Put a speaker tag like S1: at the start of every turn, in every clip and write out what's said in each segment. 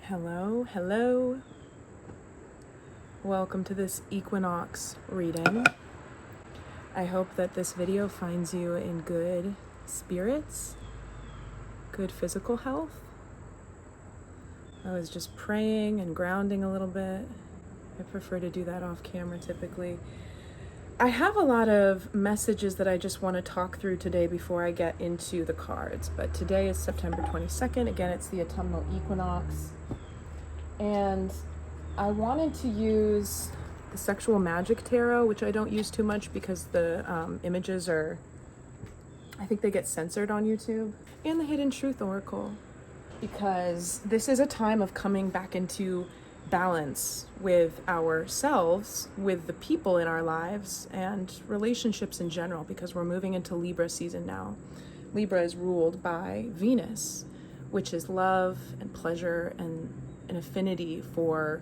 S1: Hello, hello. Welcome to this Equinox reading. I hope that this video finds you in good spirits, good physical health. I was just praying and grounding a little bit. I prefer to do that off camera typically. I have a lot of messages that I just want to talk through today before I get into the cards. But today is September 22nd. Again, it's the autumnal equinox. And I wanted to use the Sexual Magic Tarot, which I don't use too much because the images are, I think they get censored on YouTube, and the Hidden Truth Oracle, because this is a time of coming back into balance with ourselves, with the people in our lives, and relationships in general, because we're moving into Libra season now. Libra is ruled by Venus, which is love and pleasure and an affinity for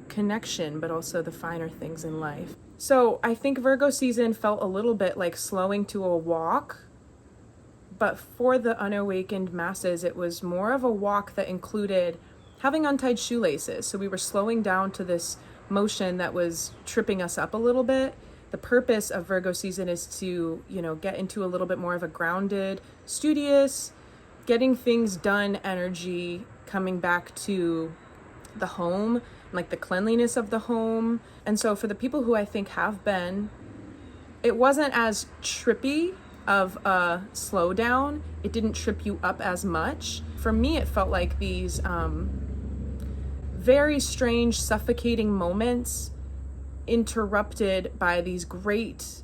S1: connection, but also the finer things in life. So I think Virgo season felt a little bit like slowing to a walk, but for the unawakened masses, it was more of a walk that included having untied shoelaces. So we were slowing down to this motion that was tripping us up a little bit. The purpose of Virgo season is to, get into a little bit more of a grounded, studious, getting things done energy, coming back to the home, like the cleanliness of the home. And so for the people who I think have been, it wasn't as trippy of a slowdown. It didn't trip you up as much. For me, it felt like these very strange, suffocating moments interrupted by these great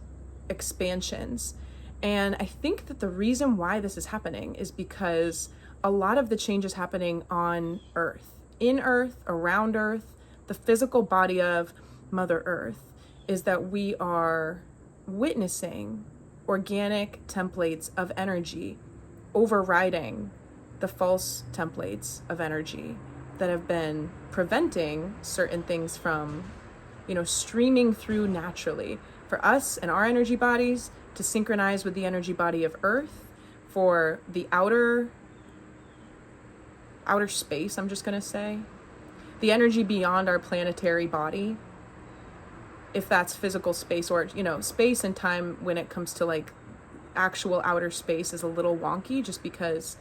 S1: expansions. And I think that the reason why this is happening is because a lot of the changes happening on Earth, in Earth, around Earth, the physical body of Mother Earth, is that we are witnessing organic templates of energy overriding the false templates of energy that have been preventing certain things from, streaming through naturally. For us and our energy bodies to synchronize with the energy body of Earth, for the outer space, I'm just going to say, the energy beyond our planetary body, if that's physical space or, space and time when it comes to like actual outer space is a little wonky just because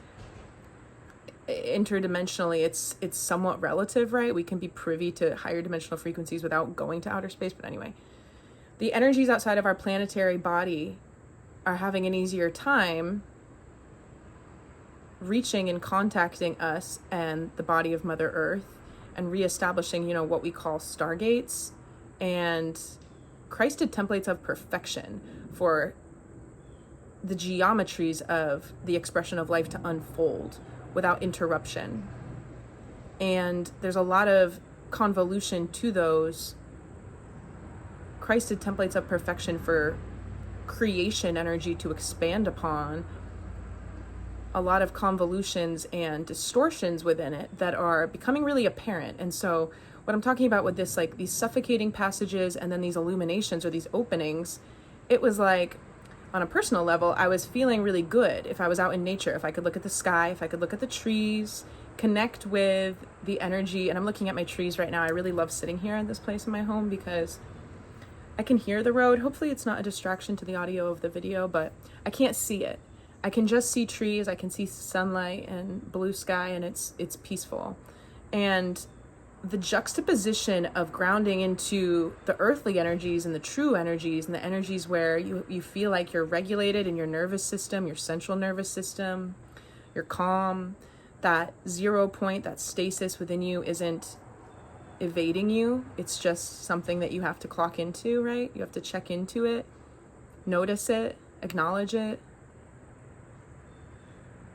S1: interdimensionally it's somewhat relative, right? We can be privy to higher dimensional frequencies without going to outer space. But anyway, the energies outside of our planetary body are having an easier time reaching and contacting us and the body of Mother Earth and reestablishing, what we call stargates and Christed templates of perfection for the geometries of the expression of life to unfold without interruption. And there's a lot of convolution to those Christed templates of perfection for creation energy to expand upon, a lot of convolutions and distortions within it that are becoming really apparent. And so what I'm talking about with this, like these suffocating passages and then these illuminations or these openings, it was like on a personal level, I was feeling really good if I was out in nature, if I could look at the sky, if I could look at the trees, connect with the energy. And I'm looking at my trees right now. I really love sitting here in this place in my home because I can hear the road. Hopefully it's not a distraction to the audio of the video, but I can't see it. I can just see trees, I can see sunlight and blue sky, and it's peaceful. And the juxtaposition of grounding into the earthly energies and the true energies and the energies where you feel like you're regulated in your nervous system, your central nervous system, you're calm, that 0 point, that stasis within you isn't evading you. It's just something that you have to clock into, right? You have to check into it, notice it, acknowledge it.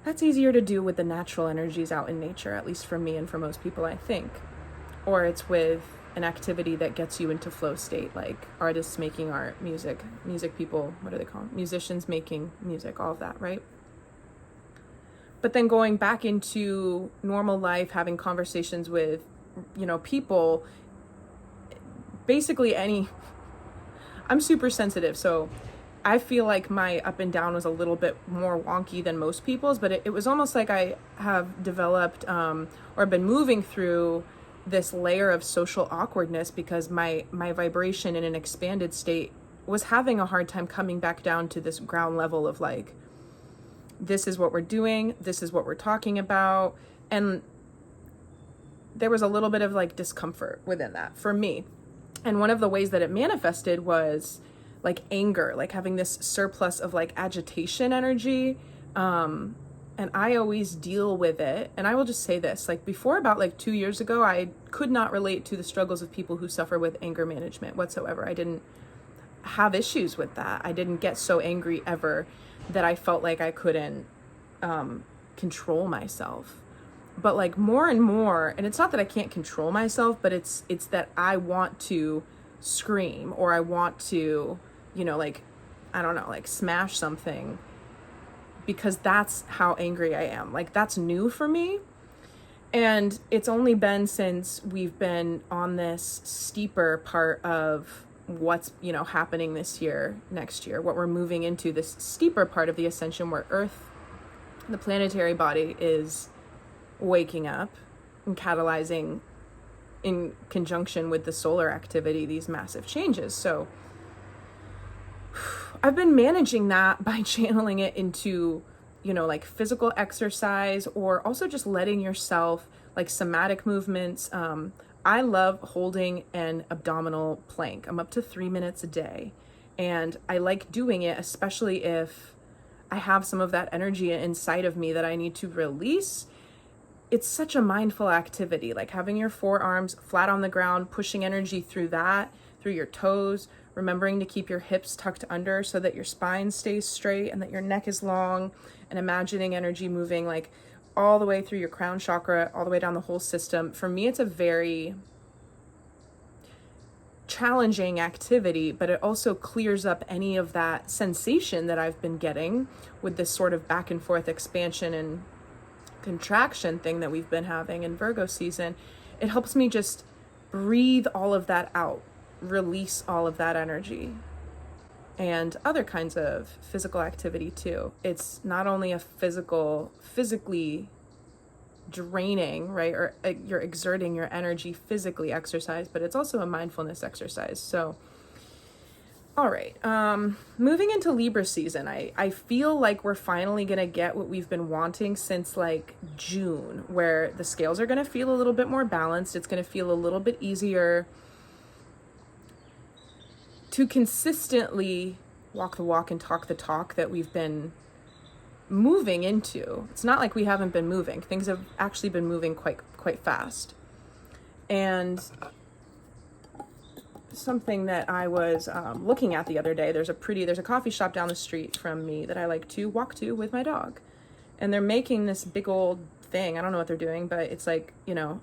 S1: That's easier to do with the natural energies out in nature, at least for me and for most people, I think. Or it's with an activity that gets you into flow state, like artists making art, music people, what are they called? Musicians making music, all of that, right? But then going back into normal life, having conversations with, people, basically I'm super sensitive, so I feel like my up and down was a little bit more wonky than most people's, but it was almost like I have developed or been moving through this layer of social awkwardness because my vibration in an expanded state was having a hard time coming back down to this ground level of like, this is what we're doing, this is what we're talking about. And there was a little bit of like discomfort within that for me. And one of the ways that it manifested was like anger, like having this surplus of like agitation energy. And I always deal with it. And I will just say this, like before about like 2 years ago, I could not relate to the struggles of people who suffer with anger management whatsoever. I didn't have issues with that. I didn't get so angry ever that I felt like I couldn't control myself. But like more and more, and it's not that I can't control myself, but it's that I want to scream or I want to, you know, like, I don't know, like smash something because that's how angry I am. Like that's new for me. And it's only been since we've been on this steeper part of what's, you know, happening this year, next year, what we're moving into, this steeper part of the ascension where Earth, the planetary body, is waking up and catalyzing in conjunction with the solar activity these massive changes. So I've been managing that by channeling it into, you know, like physical exercise or also just letting yourself, like somatic movements. I love holding an abdominal plank. I'm up to 3 minutes a day. And I like doing it, especially if I have some of that energy inside of me that I need to release. It's such a mindful activity, like having your forearms flat on the ground, pushing energy through that, through your toes, remembering to keep your hips tucked under so that your spine stays straight and that your neck is long, and imagining energy moving like all the way through your crown chakra, all the way down the whole system. For me, it's a very challenging activity, but it also clears up any of that sensation that I've been getting with this sort of back and forth expansion and contraction thing that we've been having in Virgo season. It helps me just breathe all of that out, release all of that energy, and other kinds of physical activity too. It's not only a physically draining, right? Or you're exerting your energy physically exercise, but it's also a mindfulness exercise. So all right, moving into Libra season, I feel like we're finally going to get what we've been wanting since like June, where the scales are going to feel a little bit more balanced. It's going to feel a little bit easier to consistently walk the walk and talk the talk that we've been moving into. It's not like we haven't been moving. Things have actually been moving quite fast. And something that I was looking at the other day, there's a coffee shop down the street from me that I like to walk to with my dog. And they're making this big old thing. I don't know what they're doing, but it's like, you know,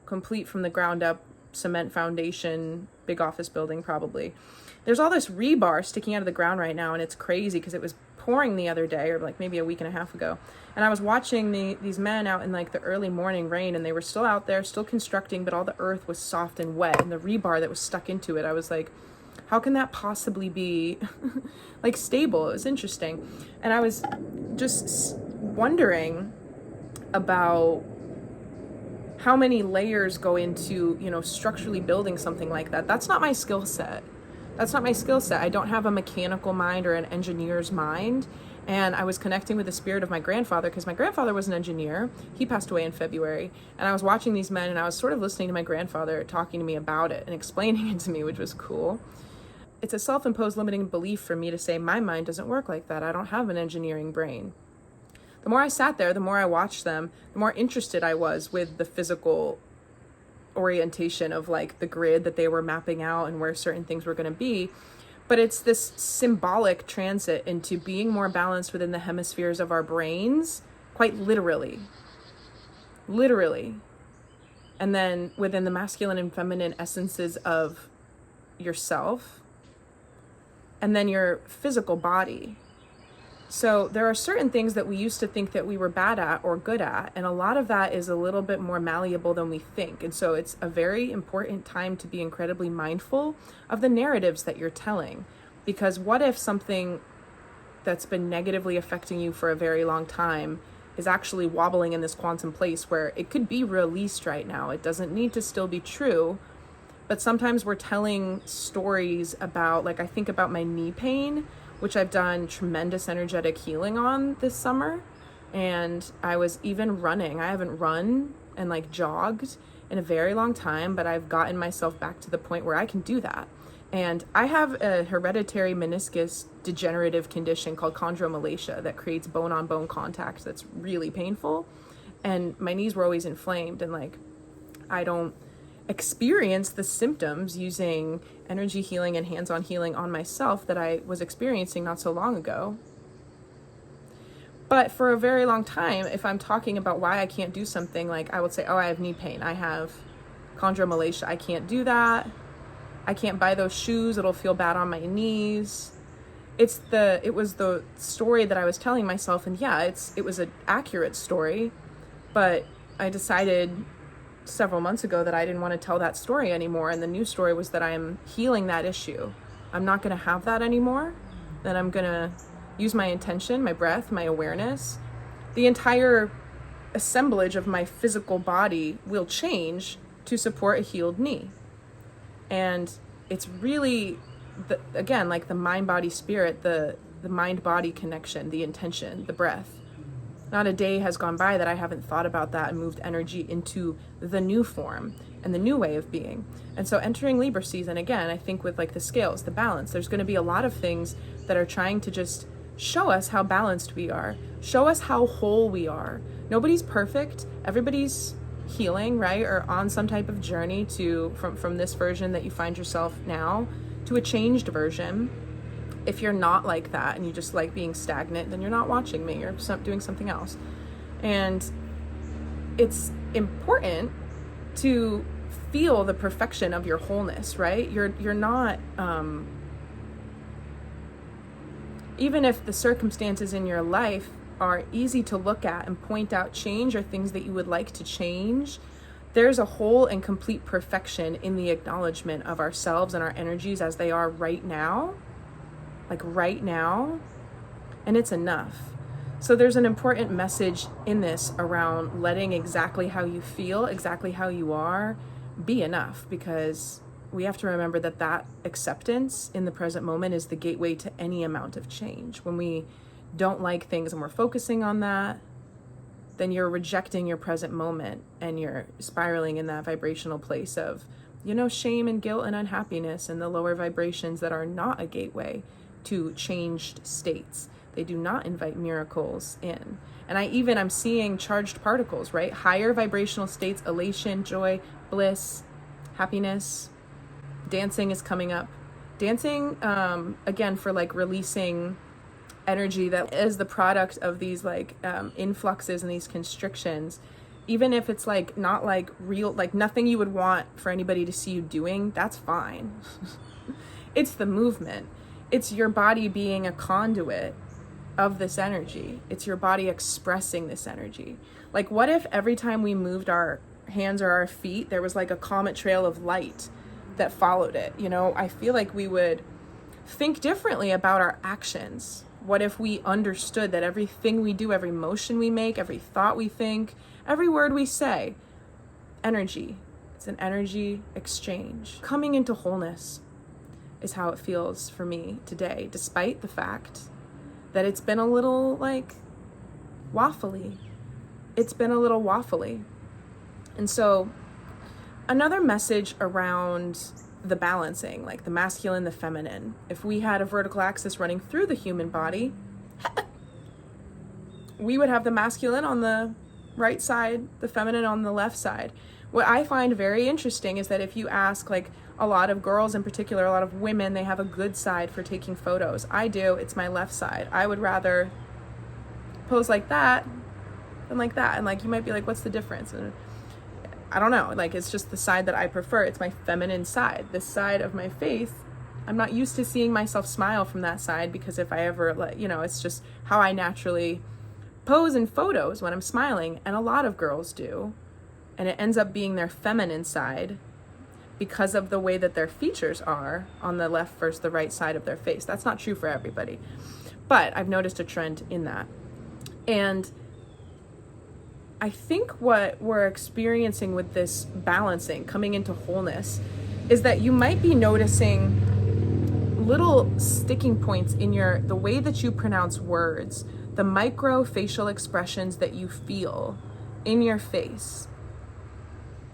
S1: complete from the ground up, cement foundation, big office building probably. There's all this rebar sticking out of the ground right now, and it's crazy because it was pouring the other day, or like maybe a week and a half ago. And I was watching these men out in like the early morning rain, and they were still out there, still constructing, but all the earth was soft and wet, and the rebar that was stuck into it, I was like, how can that possibly be like stable? It was interesting. And I was just wondering about how many layers go into, you know, structurally building something like that. That's not my skill set. I don't have a mechanical mind or an engineer's mind. And I was connecting with the spirit of my grandfather because my grandfather was an engineer. He passed away in February. And I was watching these men, and I was sort of listening to my grandfather talking to me about it and explaining it to me, which was cool. It's a self-imposed limiting belief for me to say my mind doesn't work like that. I don't have an engineering brain. The more I sat there, the more I watched them, the more interested I was with the physical orientation of like the grid that they were mapping out and where certain things were going to be. But it's this symbolic transit into being more balanced within the hemispheres of our brains, quite literally. And then within the masculine and feminine essences of yourself, and then your physical body. So there are certain things that we used to think that we were bad at or good at, and a lot of that is a little bit more malleable than we think. And so it's a very important time to be incredibly mindful of the narratives that you're telling, Because what if something that's been negatively affecting you for a very long time is actually wobbling in this quantum place where it could be released right now? It doesn't need to still be true, but sometimes we're telling stories about, like, I think about my knee pain, which I've done tremendous energetic healing on this summer. And I was even running. I haven't run and like jogged in a very long time, but I've gotten myself back to the point where I can do that. And I have a hereditary meniscus degenerative condition called chondromalacia that creates bone-on-bone contact that's really painful. And my knees were always inflamed, and like, I don't experience the symptoms using energy healing and hands-on healing on myself that I was experiencing not so long ago. But for a very long time, if I'm talking about why I can't do something, like I would say, oh, I have knee pain, I have chondromalacia, I can't do that, I can't buy those shoes, it'll feel bad on my knees. It was the story that I was telling myself, and yeah, it was an accurate story, but I decided several months ago that I didn't want to tell that story anymore, and the new story was that I am healing that issue. I'm not going to have that anymore. Then I'm going to use my intention, my breath, my awareness. The entire assemblage of my physical body will change to support a healed knee. And it's really, again, like the mind-body-spirit, the mind-body connection, the intention, the breath. Not a day has gone by that I haven't thought about that and moved energy into the new form and the new way of being. And so entering Libra season, again, I think with like the scales, the balance, there's going to be a lot of things that are trying to just show us how balanced we are, show us how whole we are. Nobody's perfect. Everybody's healing, right? Or on some type of journey from this version that you find yourself now to a changed version. If you're not like that and you just like being stagnant, then you're not watching me, you're doing something else. And it's important to feel the perfection of your wholeness, right? You're not, even if the circumstances in your life are easy to look at and point out change or things that you would like to change, there's a whole and complete perfection in the acknowledgement of ourselves and our energies as they are right now, like right now, and it's enough. So there's an important message in this around letting exactly how you feel, exactly how you are, be enough, because we have to remember that acceptance in the present moment is the gateway to any amount of change. When we don't like things and we're focusing on that, then you're rejecting your present moment and you're spiraling in that vibrational place of, shame and guilt and unhappiness and the lower vibrations that are not a gateway to changed states. They do not invite miracles in. And I'm seeing charged particles, right? Higher vibrational states, elation, joy, bliss, happiness. Dancing is coming up. Dancing, again, for like releasing energy that is the product of these like influxes and these constrictions. Even if it's like not like real, like nothing you would want for anybody to see you doing, that's fine. It's the movement. It's your body being a conduit of this energy. It's your body expressing this energy. Like, what if every time we moved our hands or our feet, there was like a comet trail of light that followed it? I feel like we would think differently about our actions. What if we understood that everything we do, every motion we make, every thought we think, every word we say, energy. It's an energy exchange. Coming into wholeness is how it feels for me today, despite the fact that it's been a little like waffly. It's been a little waffly. And so another message around the balancing, like the masculine, the feminine. If we had a vertical axis running through the human body, we would have the masculine on the right side, the feminine on the left side. What I find very interesting is that if you ask like a lot of girls in particular, a lot of women, they have a good side for taking photos. I do, it's my left side. I would rather pose like that than like that. And like, you might be like, what's the difference? And I don't know, like it's just the side that I prefer. It's my feminine side. This side of my face, I'm not used to seeing myself smile from that side, because if I ever it's just how I naturally pose in photos when I'm smiling, and a lot of girls do, and it ends up being their feminine side. because of the way that their features are on the left versus the right side of their face. That's not true for everybody, but I've noticed a trend in that. And I think what we're experiencing with this balancing, coming into wholeness, is that you might be noticing little sticking points in the way that you pronounce words, the micro facial expressions that you feel in your face.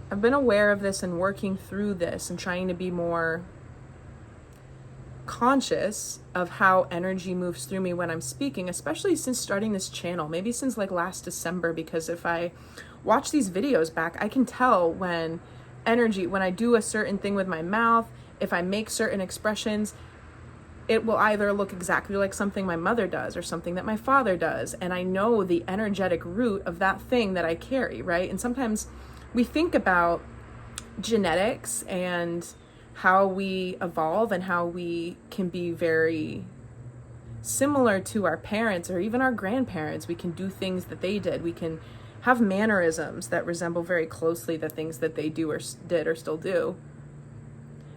S1: I've been aware of this and working through this and trying to be more conscious of how energy moves through me when I'm speaking, especially since starting this channel, maybe since like last December, because if I watch these videos back, I can tell when I do a certain thing with my mouth, if I make certain expressions, it will either look exactly like something my mother does or something that my father does. And I know the energetic root of that thing that I carry, right? And sometimes we think about genetics and how we evolve and how we can be very similar to our parents or even our grandparents. We can do things that they did. We can have mannerisms that resemble very closely the things that they do or did or still do.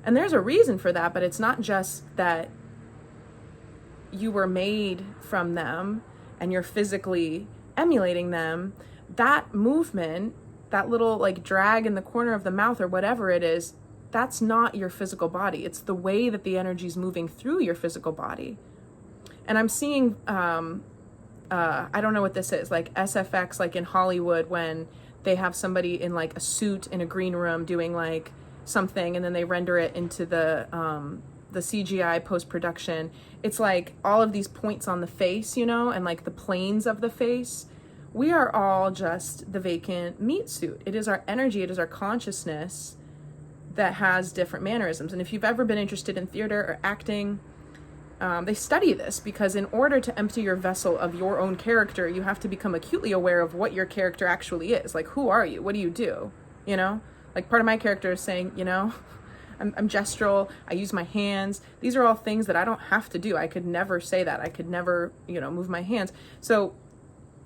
S1: And there's a reason for that, but it's not just that you were made from them and you're physically emulating them. That movement, that little like drag in the corner of the mouth or whatever it is, that's not your physical body. It's the way that the energy is moving through your physical body. And I'm seeing, I don't know what this is, like SFX, like in Hollywood, when they have somebody in like a suit in a green room doing like something, and then they render it into the CGI post-production. It's like all of these points on the face, you know, and like the planes of the face. We are all just the vacant meat suit. It is our energy, it is our consciousness that has different mannerisms. And if you've ever been interested in theater or acting, they study this, because in order to empty your vessel of your own character, you have to become acutely aware of what your character actually is. Like, who are you? What do you do? You know, like part of my character is saying, you know, I'm gestural, I use my hands. These are all things that I don't have to do. I could never say that. I could never, you know, move my hands. So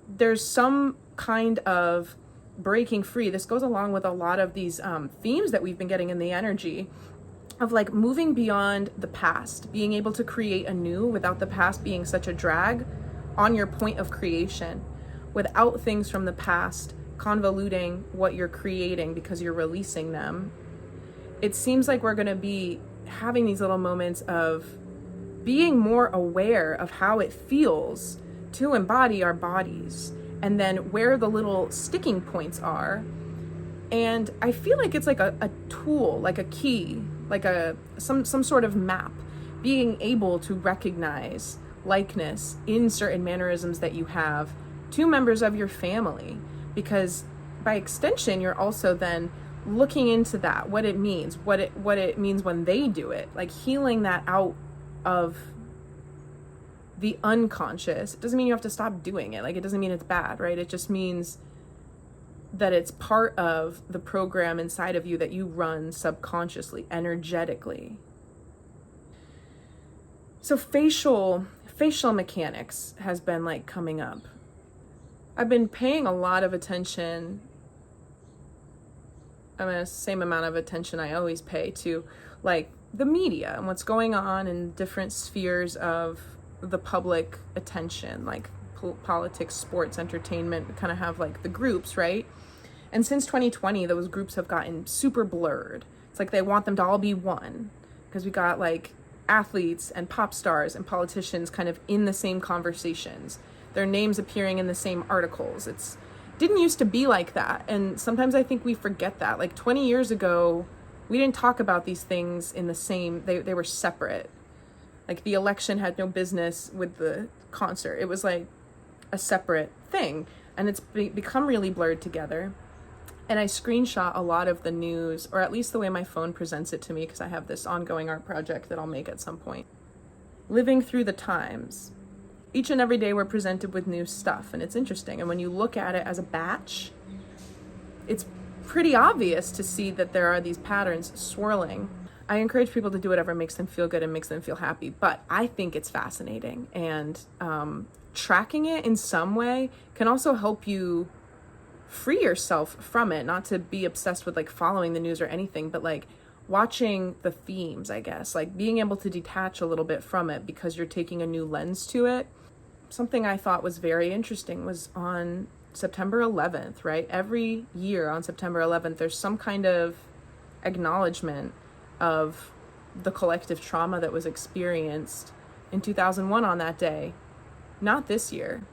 S1: there's some kind of breaking free. This goes along with a lot of these themes that we've been getting in the energy of like moving beyond the past, being able to create anew without the past being such a drag on your point of creation, without things from the past convoluting what you're creating because you're releasing them. It seems like we're going to be having these little moments of being more aware of how it feels to embody our bodies, and then where the little sticking points are. And I feel like it's like a tool, like a key, like some sort of map, being able to recognize likeness in certain mannerisms that you have to members of your family, because by extension, you're also then looking into that, what it means, what it means when they do it, like healing that out of the unconscious. It doesn't mean you have to stop doing it. Like, it doesn't mean it's bad, right? It just means that it's part of the program inside of you that you run subconsciously, energetically. So facial mechanics has been like coming up. I've been paying a lot of attention, I mean, the same amount of attention I always pay to like the media and what's going on in different spheres of the public attention, like politics, sports, entertainment. We kind of have like the groups, right? And since 2020, those groups have gotten super blurred. It's like they want them to all be one, because we got like athletes and pop stars and politicians kind of in the same conversations, their names appearing in the same articles. It's didn't used to be like that. And sometimes I think we forget that. Like 20 years ago, we didn't talk about these things in the same, they were separate. Like the election had no business with the concert. It was like a separate thing. And it's become really blurred together. And I screenshot a lot of the news, or at least the way my phone presents it to me, because I have this ongoing art project that I'll make at some point. Living through the times. Each and every day we're presented with new stuff, and it's interesting. And when you look at it as a batch, it's pretty obvious to see that there are these patterns swirling. I encourage people to do whatever makes them feel good and makes them feel happy, but I think it's fascinating. And tracking it in some way can also help you free yourself from it, not to be obsessed with like following the news or anything, but like watching the themes, I guess, like being able to detach a little bit from it because you're taking a new lens to it. Something I thought was very interesting was on September 11th, right? Every year on September 11th, there's some kind of acknowledgement of the collective trauma that was experienced in 2001 on that day. Not this year.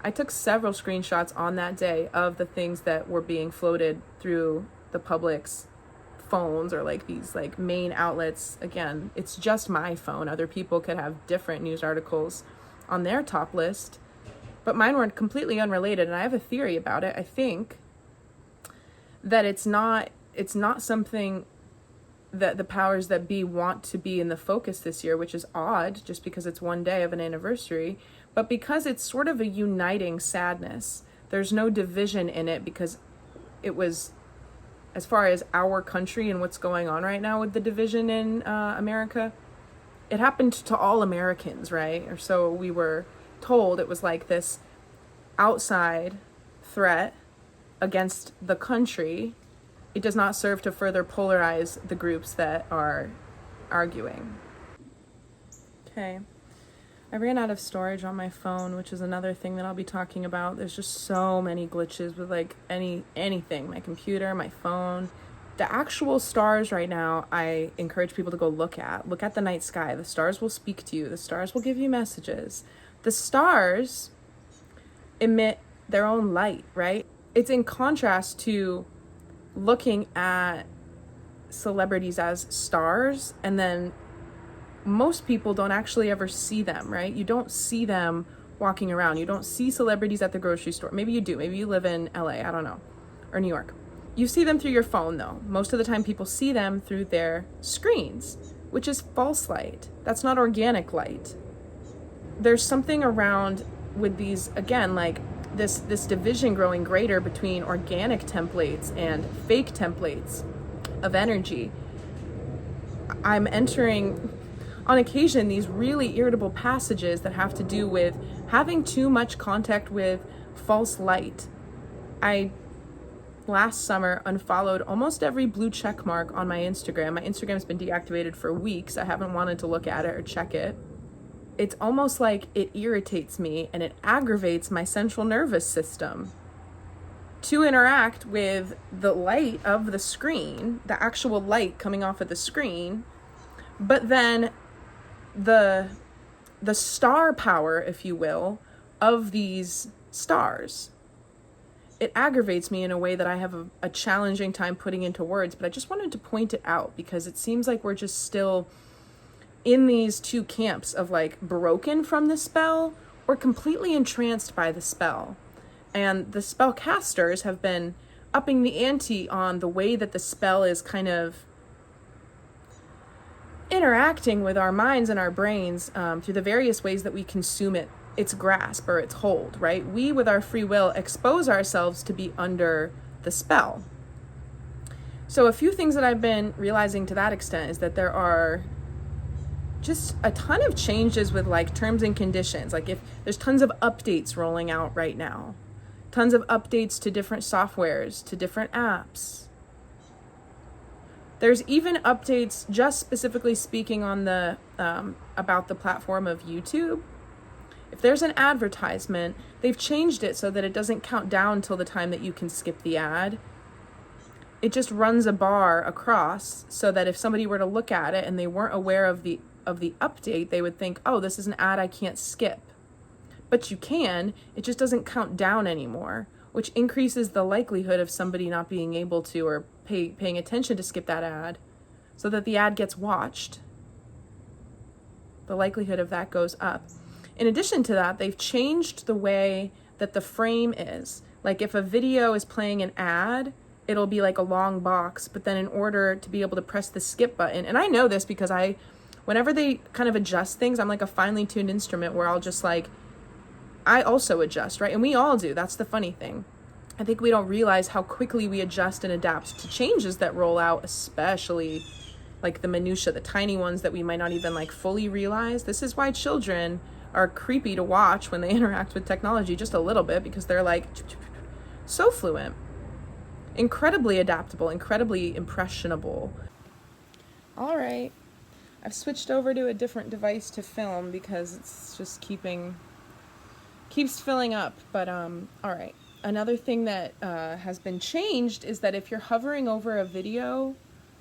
S1: I took several screenshots on that day of the things that were being floated through the public's phones, or like these like main outlets. Again, it's just my phone. Other people could have different news articles on their top list, but mine were completely unrelated. And I have a theory about it. I think that it's not something that the powers that be want to be in the focus this year, which is odd just because it's one day of an anniversary, but because it's sort of a uniting sadness. There's no division in it because it was, as far as our country and what's going on right now with the division in America, it happened to all Americans, right? Or so we were told. It was like this outside threat against the country. It does not serve to further polarize the groups that are arguing. Okay. I ran out of storage on my phone, which is another thing that I'll be talking about. There's just so many glitches with like anything, my computer, my phone. The actual stars right now, I encourage people to go look at the night sky. The stars will speak to you. The stars will give you messages. The stars emit their own light, right? It's in contrast to looking at celebrities as stars, and then most people don't actually ever see them, right? You don't see them walking around. You don't see celebrities at the grocery store. Maybe you do. Maybe you live in LA, I don't know, or New York. You see them through your phone though. Most of the time people see them through their screens, which is false light. That's not organic light. There's something around with these, again, like this division growing greater between organic templates and fake templates of energy. I'm entering on occasion these really irritable passages that have to do with having too much contact with false light. I last summer unfollowed almost every blue check mark on my Instagram. My Instagram's been deactivated for weeks. I haven't wanted to look at it or check it. It's almost like it irritates me and it aggravates my central nervous system to interact with the light of the screen, the actual light coming off of the screen, but then the star power, if you will, of these stars. It aggravates me in a way that I have a challenging time putting into words, but I just wanted to point it out because it seems like we're just still in these two camps of like broken from the spell or completely entranced by the spell. And the spellcasters have been upping the ante on the way that the spell is kind of interacting with our minds and our brains through the various ways that we consume its grasp or its hold, right? We, with our free will, expose ourselves to be under the spell. So a few things that I've been realizing to that extent is that there are just a ton of changes with like terms and conditions. Like if there's tons of updates rolling out right now, tons of updates to different softwares, to different apps. There's even updates just specifically speaking on the about the platform of YouTube. If there's an advertisement, they've changed it so that it doesn't count down till the time that you can skip the ad. It just runs a bar across so that if somebody were to look at it and they weren't aware of the update, they would think, oh, this is an ad I can't skip. But you can, it just doesn't count down anymore, which increases the likelihood of somebody not being able to or paying attention to skip that ad so that the ad gets watched. The likelihood of that goes up. In addition to that, they've changed the way that the frame is. Like if a video is playing an ad, it'll be like a long box, but then in order to be able to press the skip button, and I know this because whenever they kind of adjust things, I'm like a finely tuned instrument where I'll just like, I also adjust, right? And we all do. That's the funny thing. I think we don't realize how quickly we adjust and adapt to changes that roll out, especially like the minutia, the tiny ones that we might not even like fully realize. This is why children are creepy to watch when they interact with technology just a little bit, because they're like so fluent. incredibly adaptable, incredibly impressionable. All right, I've switched over to a different device to film because it's just keeps filling up. But all right. Another thing that has been changed is that if you're hovering over a video,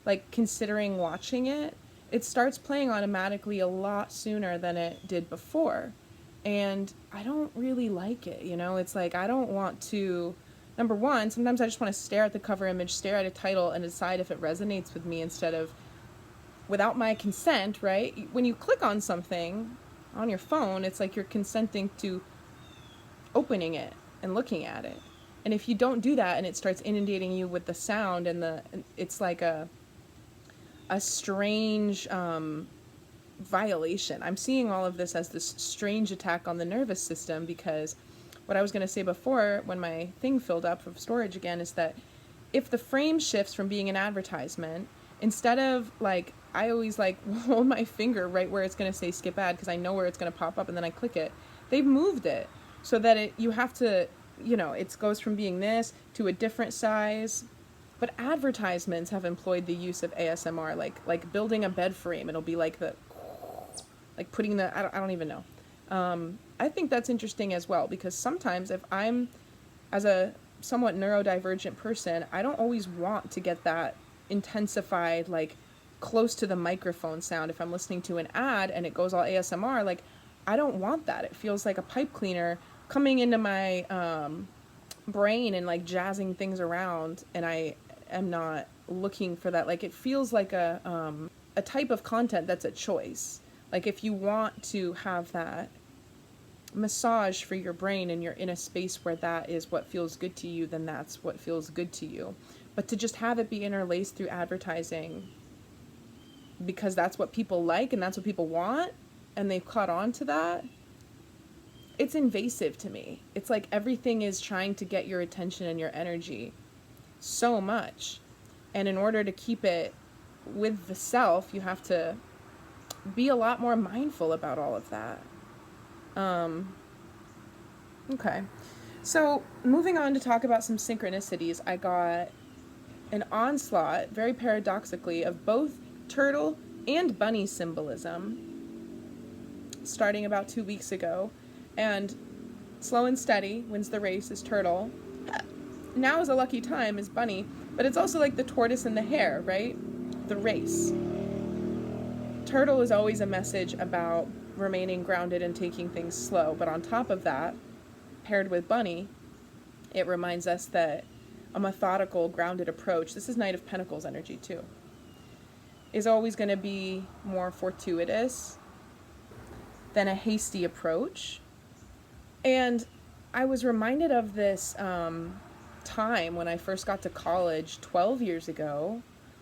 S1: like considering watching it, it starts playing automatically a lot sooner than it did before. And I don't really like it, you know? It's like I don't want to, number one, sometimes I just want to stare at the cover image, stare at a title, and decide if it resonates with me instead of without my consent, right? When you click on something on your phone, it's like you're consenting to opening it and looking at it. And if you don't do that and it starts inundating you with the sound and it's like a strange violation. I'm seeing all of this as this strange attack on the nervous system, because what I was going to say before when my thing filled up of storage again is that if the frame shifts from being an advertisement, instead of like, I always like hold my finger right where it's going to say skip ad because I know where it's going to pop up and then I click it. They've moved it so that you have to, you know, it goes from being this to a different size. But advertisements have employed the use of ASMR, like building a bed frame. It'll be like putting the, I don't even know. I think that's interesting as well, because sometimes if I'm, as a somewhat neurodivergent person, I don't always want to get that intensified, like close to the microphone sound. If I'm listening to an ad and it goes all ASMR, like I don't want that. It feels like a pipe cleaner coming into my brain and like jazzing things around, and I am not looking for that. Like it feels like a type of content that's a choice. Like if you want to have that massage for your brain and you're in a space where that is what feels good to you, then that's what feels good to you. But to just have it be interlaced through advertising because that's what people like and that's what people want, and they've caught on to that, it's invasive to me. It's like everything is trying to get your attention and your energy so much. And in order to keep it with the self, you have to be a lot more mindful about all of that. Okay. So moving on to talk about some synchronicities, I got an onslaught, very paradoxically, of both turtle and bunny symbolism starting about 2 weeks ago. And slow and steady wins the race is turtle. Now is a lucky time is bunny, but it's also like the tortoise and the hare, right? The race. Turtle is always a message about remaining grounded and taking things slow, but on top of that, paired with bunny, it reminds us that a methodical, grounded approach, this is Knight of Pentacles energy too, is always going to be more fortuitous than a hasty approach. And I was reminded of this time when I first got to college 12 years ago,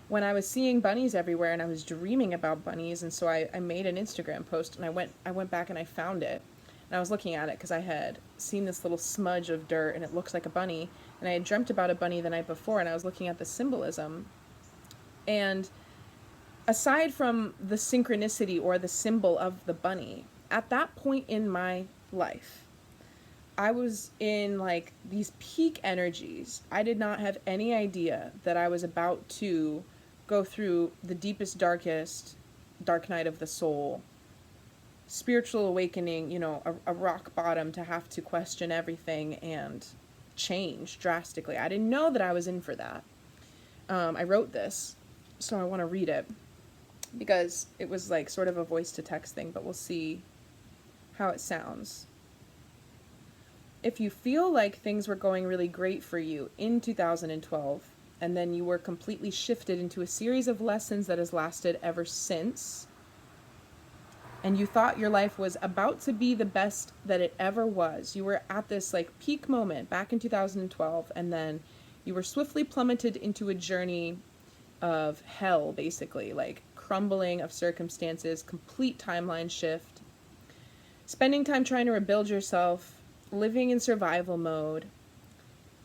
S1: when I was seeing bunnies everywhere and I was dreaming about bunnies. And so I made an Instagram post, and I went back and I found it. And I was looking at it because I had seen this little smudge of dirt and it looks like a bunny. And I had dreamt about a bunny the night before, and I was looking at the symbolism. And aside from the synchronicity or the symbol of the bunny, at that point in my life, I was in like these peak energies. I did not have any idea that I was about to go through the deepest, darkest, dark night of the soul, spiritual awakening, you know, a rock bottom to have to question everything and change drastically. I didn't know that I was in for that. I wrote this, so I want to read it because it was like sort of a voice to text thing, but we'll see how it sounds. If you feel like things were going really great for you in 2012, and then you were completely shifted into a series of lessons that has lasted ever since, and you thought your life was about to be the best that it ever was, you were at this like peak moment back in 2012, and then you were swiftly plummeted into a journey of hell, basically, like crumbling of circumstances, complete timeline shift, spending time trying to rebuild yourself, living in survival mode.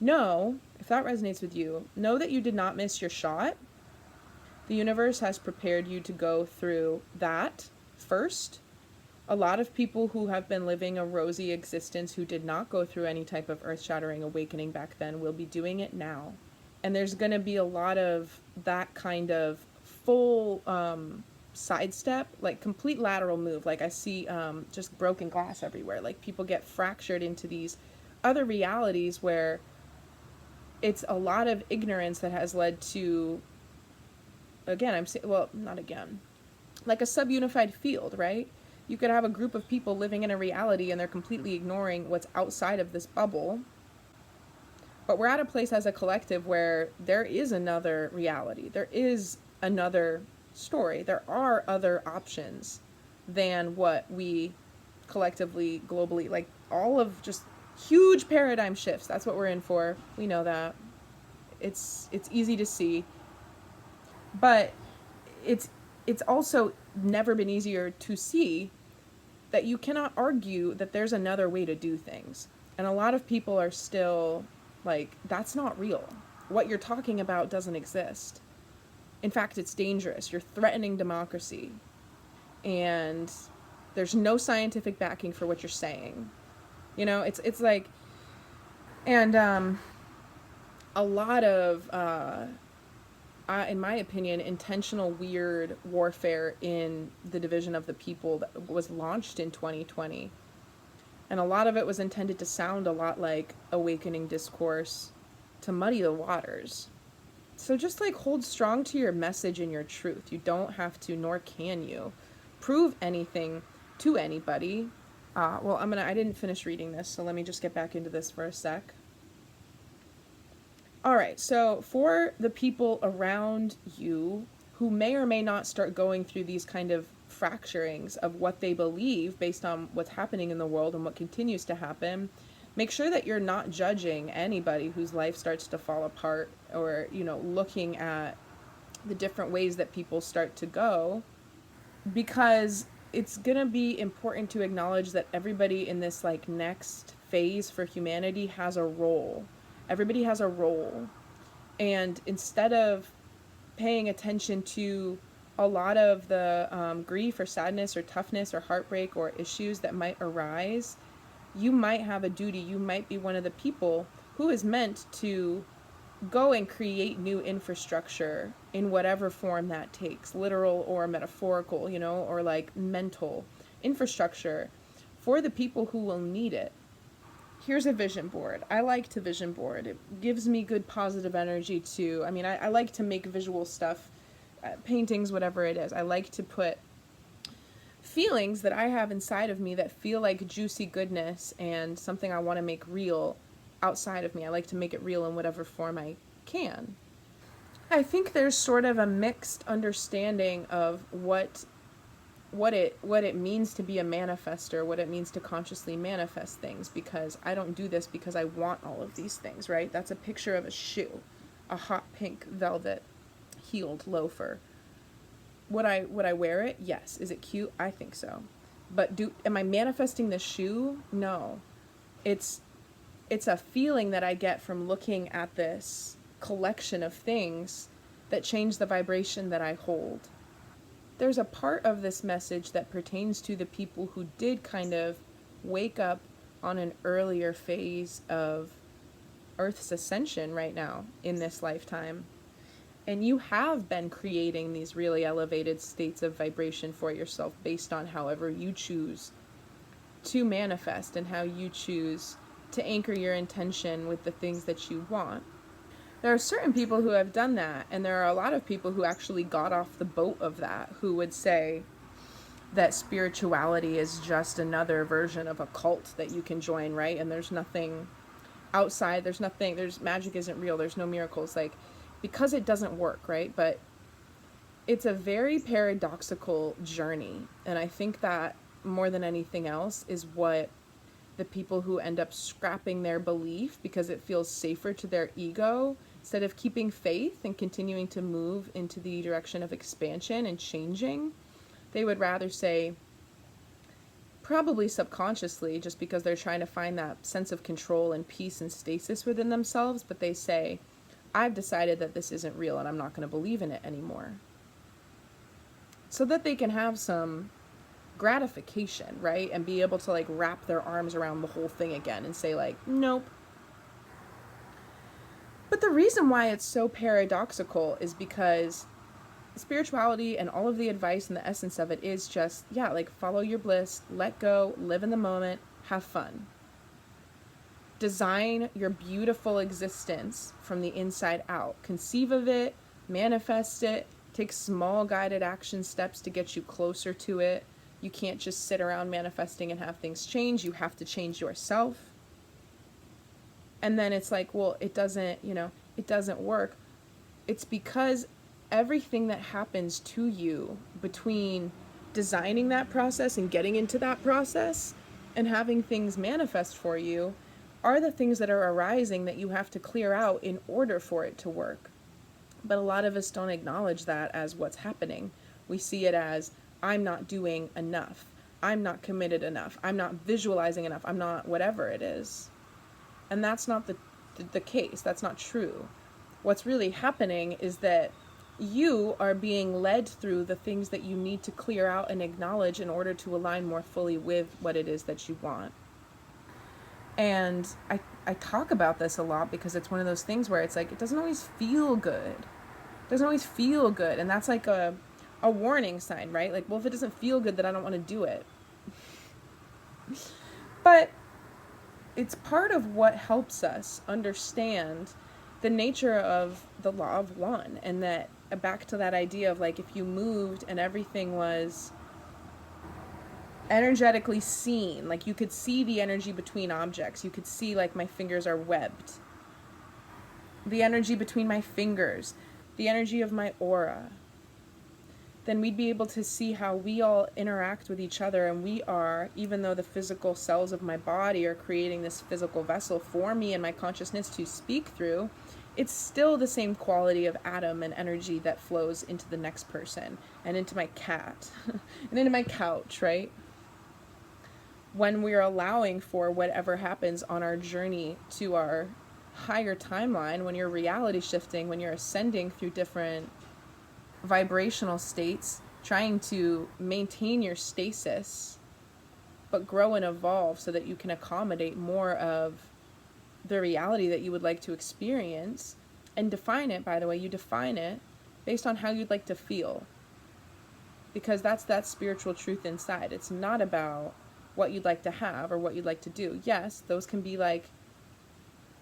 S1: Know, if that resonates with you, know that you did not miss your shot. The universe has prepared you to go through that first. A lot of people who have been living a rosy existence who did not go through any type of earth-shattering awakening back then will be doing it now. And there's going to be a lot of that kind of full sidestep, like complete lateral move. Like I see just broken glass everywhere. Like people get fractured into these other realities where it's a lot of ignorance that has led to, again, I'm saying, well, not again, like a subunified field, right? You could have a group of people living in a reality and they're completely ignoring what's outside of this bubble. But we're at a place as a collective where there is another reality. There is another story. There are other options than what we collectively, globally, like all of just huge paradigm shifts. That's what we're in for. We know that. It's easy to see. But it's also never been easier to see that you cannot argue that there's another way to do things. And a lot of people are still like, that's not real. What you're talking about doesn't exist. In fact, it's dangerous. You're threatening democracy. And there's no scientific backing for what you're saying. You know, it's like, and a lot of, in my opinion, intentional weird warfare in the division of the people that was launched in 2020. And a lot of it was intended to sound a lot like awakening discourse to muddy the waters. So just like hold strong to your message and your truth. You don't have to, nor can you, prove anything to anybody. Well, I didn't finish reading this, so let me just get back into this for a sec. All right, so for the people around you who may or may not start going through these kind of fracturings of what they believe based on what's happening in the world and what continues to happen, make sure that you're not judging anybody whose life starts to fall apart, or, you know, looking at the different ways that people start to go, because it's going to be important to acknowledge that everybody in this like next phase for humanity has a role. Everybody has a role. And instead of paying attention to a lot of the grief or sadness or toughness or heartbreak or issues that might arise, you might have a duty. You might be one of the people who is meant to go and create new infrastructure in whatever form that takes, literal or metaphorical, you know, or like mental infrastructure for the people who will need it. Here's a vision board. I like to vision board. It gives me good positive energy too. I mean, I like to make visual stuff, paintings, whatever it is. I like to put feelings that I have inside of me that feel like juicy goodness and something I want to make real outside of me. I like to make it real in whatever form I can. I think there's sort of a mixed understanding of what it means to be a manifester, what it means to consciously manifest things, because I don't do this because I want all of these things, right? That's a picture of a shoe, a hot pink velvet heeled loafer. Would I wear it? Yes. Is it cute? I think so. But am I manifesting the shoe? No. It's a feeling that I get from looking at this collection of things that change the vibration that I hold. There's a part of this message that pertains to the people who did kind of wake up on an earlier phase of Earth's ascension right now in this lifetime. And you have been creating these really elevated states of vibration for yourself based on however you choose to manifest and how you choose to anchor your intention with the things that you want. There are certain people who have done that, and there are a lot of people who actually got off the boat of that, who would say that spirituality is just another version of a cult that you can join, right? And there's nothing outside, there's magic isn't real, there's no miracles, like, because it doesn't work, right? But it's a very paradoxical journey, and I think that more than anything else is what the people who end up scrapping their belief because it feels safer to their ego, instead of keeping faith and continuing to move into the direction of expansion and changing, they would rather say, probably subconsciously, just because they're trying to find that sense of control and peace and stasis within themselves, but they say, I've decided that this isn't real and I'm not going to believe in it anymore. So that they can have some gratification, right? And be able to like wrap their arms around the whole thing again and say like, nope. But the reason why it's so paradoxical is because spirituality and all of the advice and the essence of it is just, yeah, like follow your bliss, let go, live in the moment, have fun. Design your beautiful existence from the inside out. Conceive of it, manifest it, take small guided action steps to get you closer to it. You can't just sit around manifesting and have things change. You have to change yourself. And then it's like, well, it doesn't, it doesn't work. It's because everything that happens to you between designing that process and getting into that process and having things manifest for you are the things that are arising that you have to clear out in order for it to work. But a lot of us don't acknowledge that as what's happening. We see it as, I'm not doing enough. I'm not committed enough. I'm not visualizing enough. I'm not whatever it is. And that's not the case. That's not true. What's really happening is that you are being led through the things that you need to clear out and acknowledge in order to align more fully with what it is that you want. And I talk about this a lot because it's one of those things where it's like, it doesn't always feel good. It doesn't always feel good. And that's like a warning sign, right? Like, well, if it doesn't feel good, then I don't want to do it. But it's part of what helps us understand the nature of the law of one, and that back to that idea of like, if you moved and everything was energetically seen, like you could see the energy between objects, you could see like my fingers are webbed, the energy between my fingers, the energy of my aura, then we'd be able to see how we all interact with each other. And we are, even though the physical cells of my body are creating this physical vessel for me and my consciousness to speak through, it's still the same quality of atom and energy that flows into the next person and into my cat and into my couch, right? When we're allowing for whatever happens on our journey to our higher timeline, when you're reality shifting, when you're ascending through different vibrational states, trying to maintain your stasis, but grow and evolve so that you can accommodate more of the reality that you would like to experience. And define it, by the way, you define it based on how you'd like to feel. Because that's that spiritual truth inside. It's not about what you'd like to have or what you'd like to do. Yes, those can be like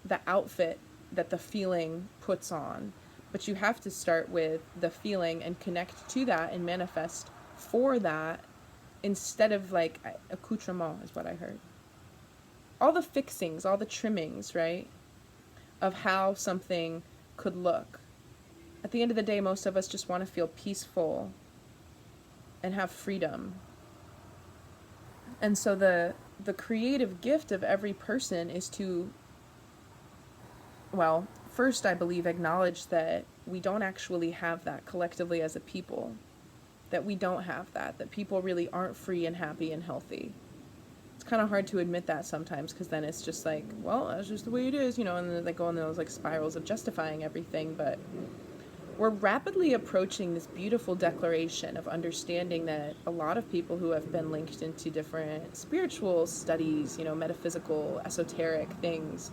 S1: the outfit that the feeling puts on. But you have to start with the feeling and connect to that and manifest for that instead of like accoutrement is what I heard. All the fixings, all the trimmings, right, of how something could look. At the end of the day, most of us just want to feel peaceful and have freedom. And so the creative gift of every person is to, well, first, I believe, acknowledge that we don't actually have that collectively as a people, that we don't have that people really aren't free and happy and healthy. It's kind of hard to admit that sometimes, because then it's just like, well, that's just the way it is, and then they go in those like spirals of justifying everything. But we're rapidly approaching this beautiful declaration of understanding that a lot of people who have been linked into different spiritual studies, metaphysical, esoteric things,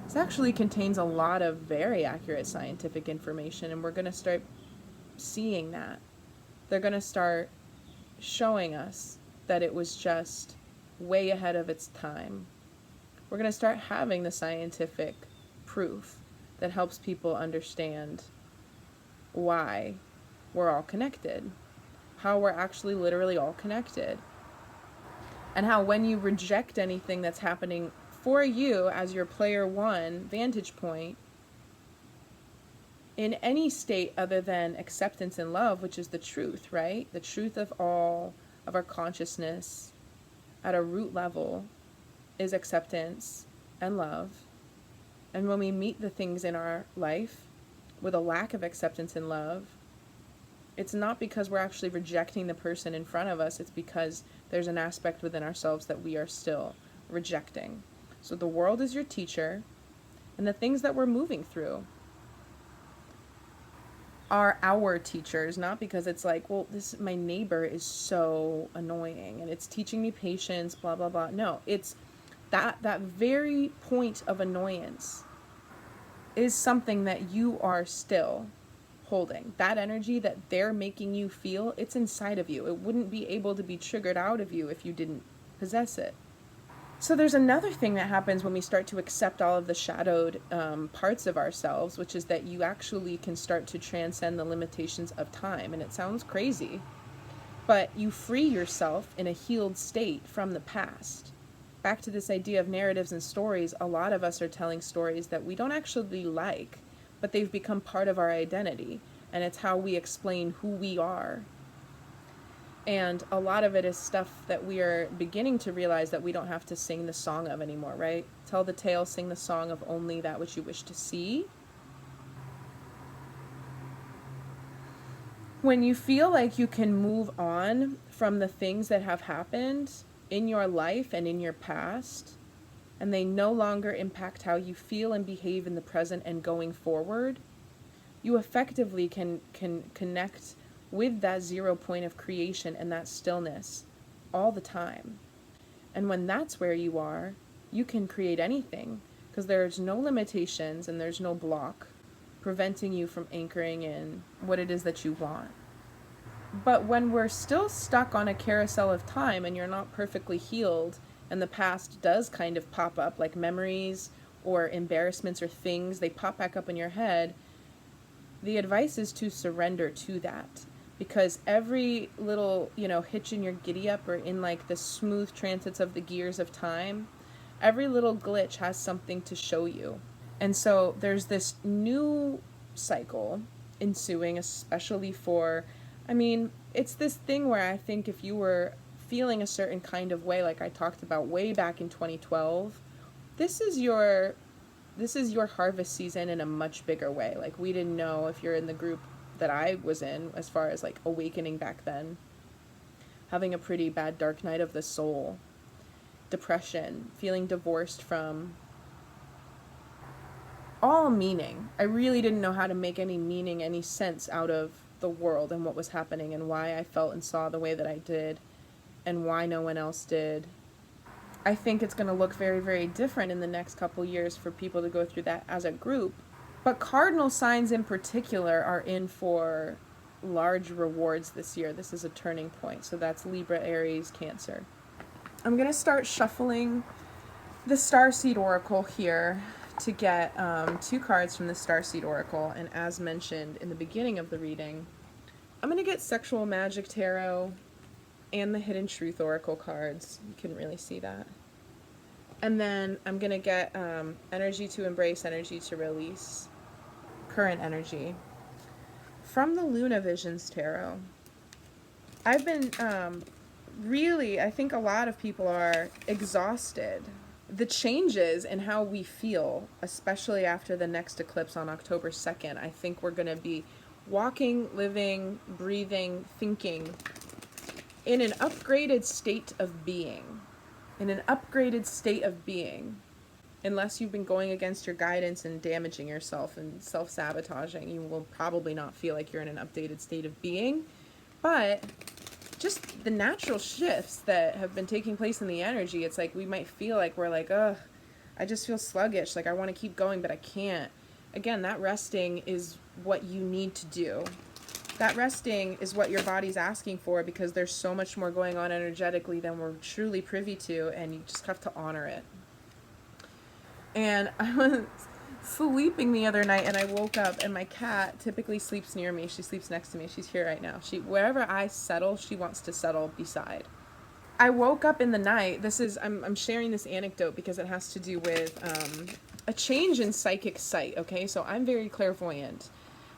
S1: this actually contains a lot of very accurate scientific information, and we're going to start seeing that. They're going to start showing us that it was just way ahead of its time. We're going to start having the scientific proof that helps people understand why we're all connected, how we're actually literally all connected, and how when you reject anything that's happening for you as your player one vantage point in any state other than acceptance and love, which is the truth, right? The truth of all of our consciousness at a root level is acceptance and love. And when we meet the things in our life with a lack of acceptance and love, it's not because we're actually rejecting the person in front of us, it's because there's an aspect within ourselves that we are still rejecting. So the world is your teacher, and the things that we're moving through are our teachers, not because it's like, well, my neighbor is so annoying and it's teaching me patience, blah, blah, blah. No, it's that very point of annoyance is something that you are still holding. That energy that they're making you feel, it's inside of you. It wouldn't be able to be triggered out of you if you didn't possess it. So there's another thing that happens when we start to accept all of the shadowed parts of ourselves, which is that you actually can start to transcend the limitations of time. And it sounds crazy, but you free yourself in a healed state from the past. Back to this idea of narratives and stories, a lot of us are telling stories that we don't actually like, but they've become part of our identity, and it's how we explain who we are. And a lot of it is stuff that we are beginning to realize that we don't have to sing the song of anymore, right? Tell the tale, sing the song of only that which you wish to see. When you feel like you can move on from the things that have happened in your life and in your past, and they no longer impact how you feel and behave in the present and going forward, you effectively can connect with that 0 point of creation and that stillness all the time. And when that's where you are, you can create anything, because there's no limitations and there's no block preventing you from anchoring in what it is that you want. But when we're still stuck on a carousel of time and you're not perfectly healed, and the past does kind of pop up, like memories or embarrassments or things, they pop back up in your head, the advice is to surrender to that. Because every little, hitch in your giddy up, or in like the smooth transits of the gears of time, every little glitch has something to show you. And so there's this new cycle ensuing, especially for, it's this thing where I think if you were feeling a certain kind of way, like I talked about way back in 2012, this is your harvest season in a much bigger way. Like, we didn't know, if you're in the group that I was in, as far as like awakening back then, having a pretty bad dark night of the soul, depression, feeling divorced from all meaning. I really didn't know how to make any meaning, any sense out of the world and what was happening and why I felt and saw the way that I did and why no one else did. I think it's going to look very, very different in the next couple years for people to go through that as a group. But cardinal signs in particular are in for large rewards this year. This is a turning point. So that's Libra, Aries, Cancer. I'm going to start shuffling the Starseed Oracle here to get 2 cards from the Starseed Oracle. And as mentioned in the beginning of the reading, I'm going to get Sexual Magic Tarot and the Hidden Truth Oracle cards. You couldn't really see that. And then I'm going to get Energy to Embrace, Energy to Release, Current Energy from the Luna Visions Tarot. I've been I think a lot of people are exhausted. The changes in how we feel, especially after the next eclipse on October 2nd, I think we're going to be walking, living, breathing, thinking in an upgraded state of being. Unless you've been going against your guidance and damaging yourself and self-sabotaging, you will probably not feel like you're in an updated state of being. But just the natural shifts that have been taking place in the energy, it's like we might feel like we're like, ugh, I just feel sluggish, like I want to keep going, but I can't. Again, that resting is what you need to do. That resting is what your body's asking for, because there's so much more going on energetically than we're truly privy to, and you just have to honor it. And I was sleeping the other night, and I woke up, and my cat typically sleeps near me. She sleeps next to me. She's here right now. Wherever I settle, she wants to settle beside. I woke up in the night. I'm sharing this anecdote because it has to do with a change in psychic sight, okay? So I'm very clairvoyant.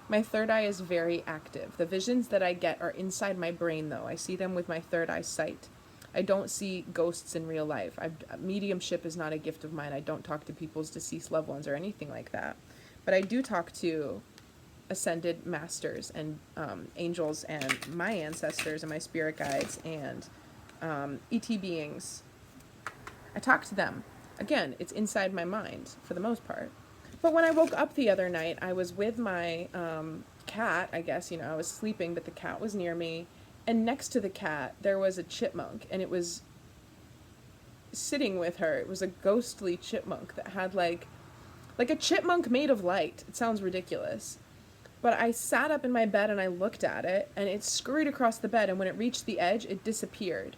S1: My third eye is very active. The visions that I get are inside my brain, though. I see them with my third eye sight. I don't see ghosts in real life. Mediumship is not a gift of mine. I don't talk to people's deceased loved ones or anything like that. But I do talk to ascended masters and angels and my ancestors and my spirit guides and ET beings. I talk to them. Again, it's inside my mind for the most part. But when I woke up the other night, I was with my cat, I guess, I was sleeping, but the cat was near me. And next to the cat, there was a chipmunk, and it was sitting with her. It was a ghostly chipmunk that had, like, like a chipmunk made of light. It sounds ridiculous. But I sat up in my bed and I looked at it, and it scurried across the bed, and when it reached the edge, it disappeared.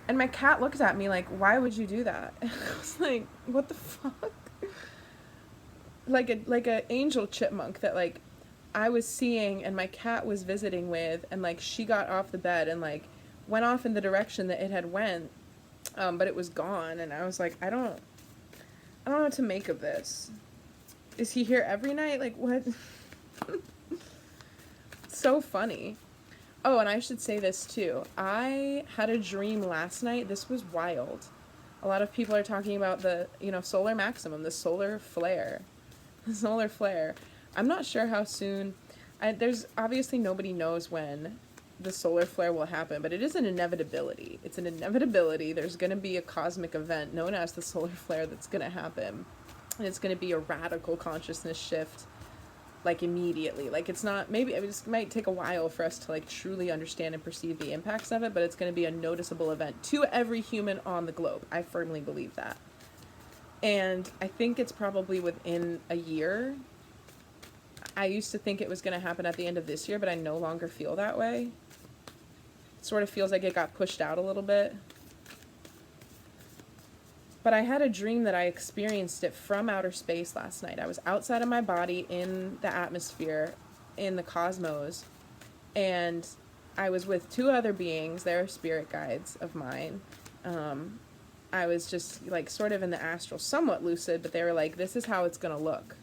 S1: And my cat looked at me like, why would you do that? And I was like, what the fuck? Like a angel chipmunk that like I was seeing and my cat was visiting with, and like she got off the bed and like went off in the direction that it had went, but it was gone, and I was like, I don't know what to make of this. Is he here every night? Like, what? So funny. Oh, and I should say this too. I had a dream last night. This was wild. A lot of people are talking about the, solar maximum, the solar flare. The solar flare. I'm not sure how soon. There's obviously nobody knows when the solar flare will happen, but it is an inevitability. It's an inevitability. There's going to be a cosmic event known as the solar flare that's going to happen. And it's going to be a radical consciousness shift, like immediately. Like it's not, maybe it might take a while for us to like truly understand and perceive the impacts of it, but it's going to be a noticeable event to every human on the globe. I firmly believe that. And I think it's probably within a year. I used to think it was going to happen at the end of this year, but I no longer feel that way. It sort of feels like it got pushed out a little bit. But I had a dream that I experienced it from outer space last night. I was outside of my body in the atmosphere, in the cosmos, and I was with two other beings. They're spirit guides of mine. I was just like sort of in the astral, somewhat lucid, but they were like, this is how it's going to look.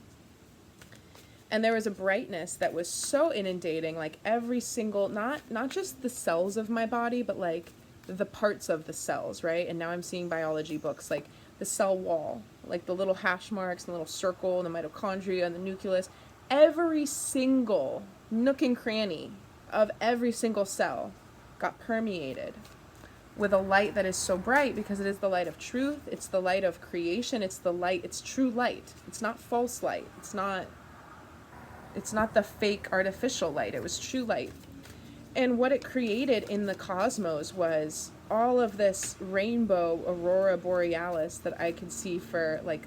S1: And there was a brightness that was so inundating, like every single, not just the cells of my body, but like the parts of the cells, right? And now I'm seeing biology books, like the cell wall, like the little hash marks and the little circle and the mitochondria and the nucleus. Every single nook and cranny of every single cell got permeated with a light that is so bright because it is the light of truth. It's the light of creation. It's the light. It's true light. It's not false light. It's not the fake artificial light. It was true light. And what it created in the cosmos was all of this rainbow aurora borealis that I could see for like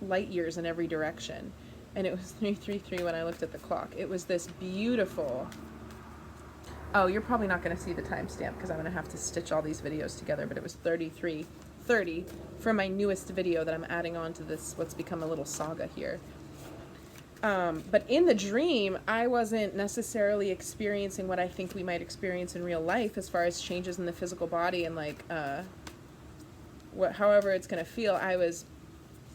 S1: light years in every direction. And it was 3:33 when I looked at the clock. It was this beautiful... Oh, you're probably not going to see the timestamp because I'm going to have to stitch all these videos together, but it was 33:30 for my newest video that I'm adding on to this, what's become a little saga here. But in the dream, I wasn't necessarily experiencing what I think we might experience in real life as far as changes in the physical body and like, however it's going to feel. I was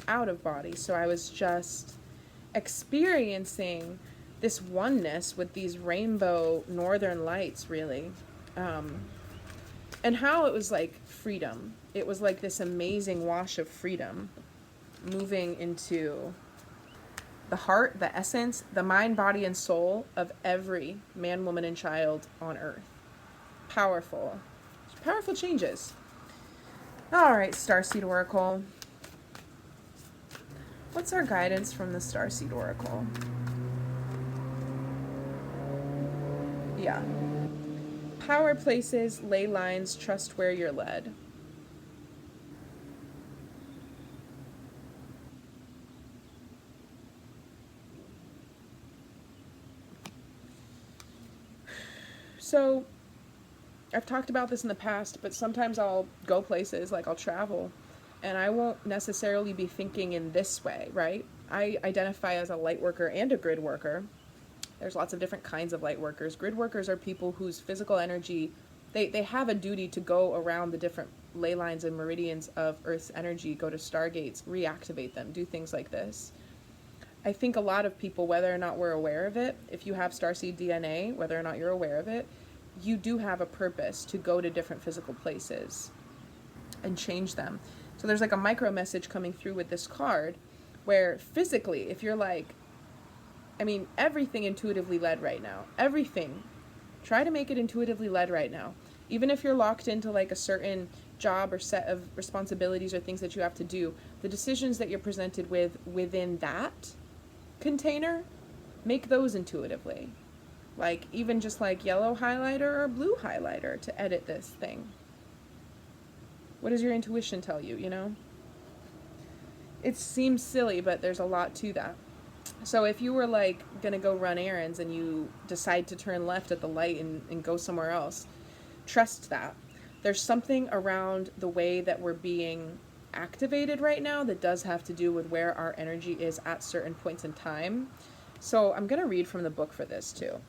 S1: out of body, so I was just experiencing this oneness with these rainbow northern lights, really. And how it was like freedom. It was like this amazing wash of freedom moving into the heart, the essence, the mind, body, and soul of every man, woman, and child on earth. Powerful. Powerful changes. All right, Starseed Oracle. What's our guidance from the Starseed Oracle? Yeah. Power places, ley lines, trust where you're led. So, I've talked about this in the past, but sometimes I'll go places, like I'll travel, and I won't necessarily be thinking in this way, right? I identify as a light worker and a grid worker. There's lots of different kinds of light workers. Grid workers are people whose physical energy, they have a duty to go around the different ley lines and meridians of Earth's energy, go to stargates, reactivate them, do things like this. I think a lot of people, whether or not we're aware of it, if you have starseed DNA, whether or not you're aware of it, you do have a purpose to go to different physical places and change them. So there's like a micro message coming through with this card where physically, if you're like, I mean, everything intuitively led right now, everything, try to make it intuitively led right now. Even if you're locked into like a certain job or set of responsibilities or things that you have to do, the decisions that you're presented with within that container, make those intuitively. Like even just like yellow highlighter or blue highlighter to edit this thing. What does your intuition tell you, you know? it seems silly, but there's a lot to that. So if you were like gonna go run errands and you decide to turn left at the light and go somewhere else, trust that. There's something around the way that we're being activated right now that does have to do with where our energy is at certain points in time. So I'm gonna read from the book for this too.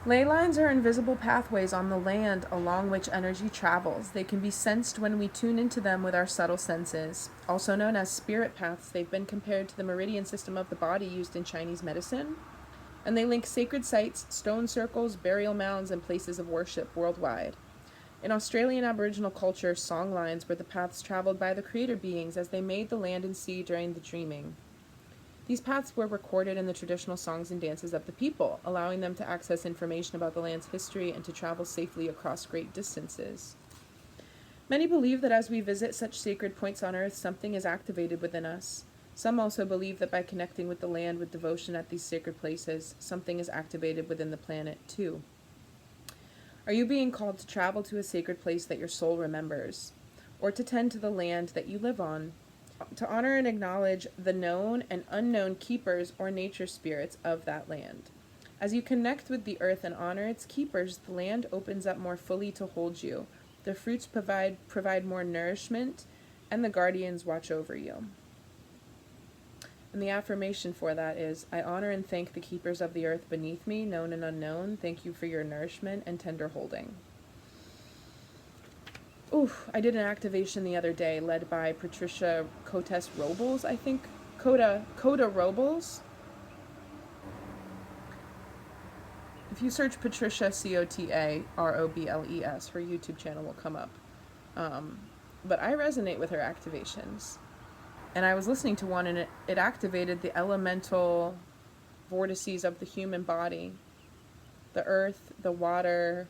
S1: Ley lines are invisible pathways on the land along which energy travels. They can be sensed when we tune into them with our subtle senses. Also known as spirit paths, they've been compared to the meridian system of the body used in Chinese medicine. And they link sacred sites, stone circles, burial mounds, and places of worship worldwide. In Australian Aboriginal culture, song lines were the paths traveled by the creator beings as they made the land and sea during the dreaming. These paths were recorded in the traditional songs and dances of the people, allowing them to access information about the land's history and to travel safely across great distances. Many believe that as we visit such sacred points on earth, something is activated within us. Some also believe that by connecting with the land with devotion at these sacred places, something is activated within the planet too. Are you being called to travel to a sacred place that your soul remembers, or to tend to the land that you live on? To honor and acknowledge the known and unknown keepers or nature spirits of that land. As you connect with the earth and honor its keepers, the land opens up more fully to hold you. The fruits provide more nourishment, and the guardians watch over you. And the affirmation for that is, I honor and thank the keepers of the earth beneath me, known and unknown. Thank you for your nourishment and tender holding. Oof, I did an activation the other day led by Patricia Cotes Robles, I think. Coda Robles. If you search Patricia, Cotarobles, her YouTube channel will come up. But I resonate with her activations. And I was listening to one, and it activated the elemental vortices of the human body. The earth, the water,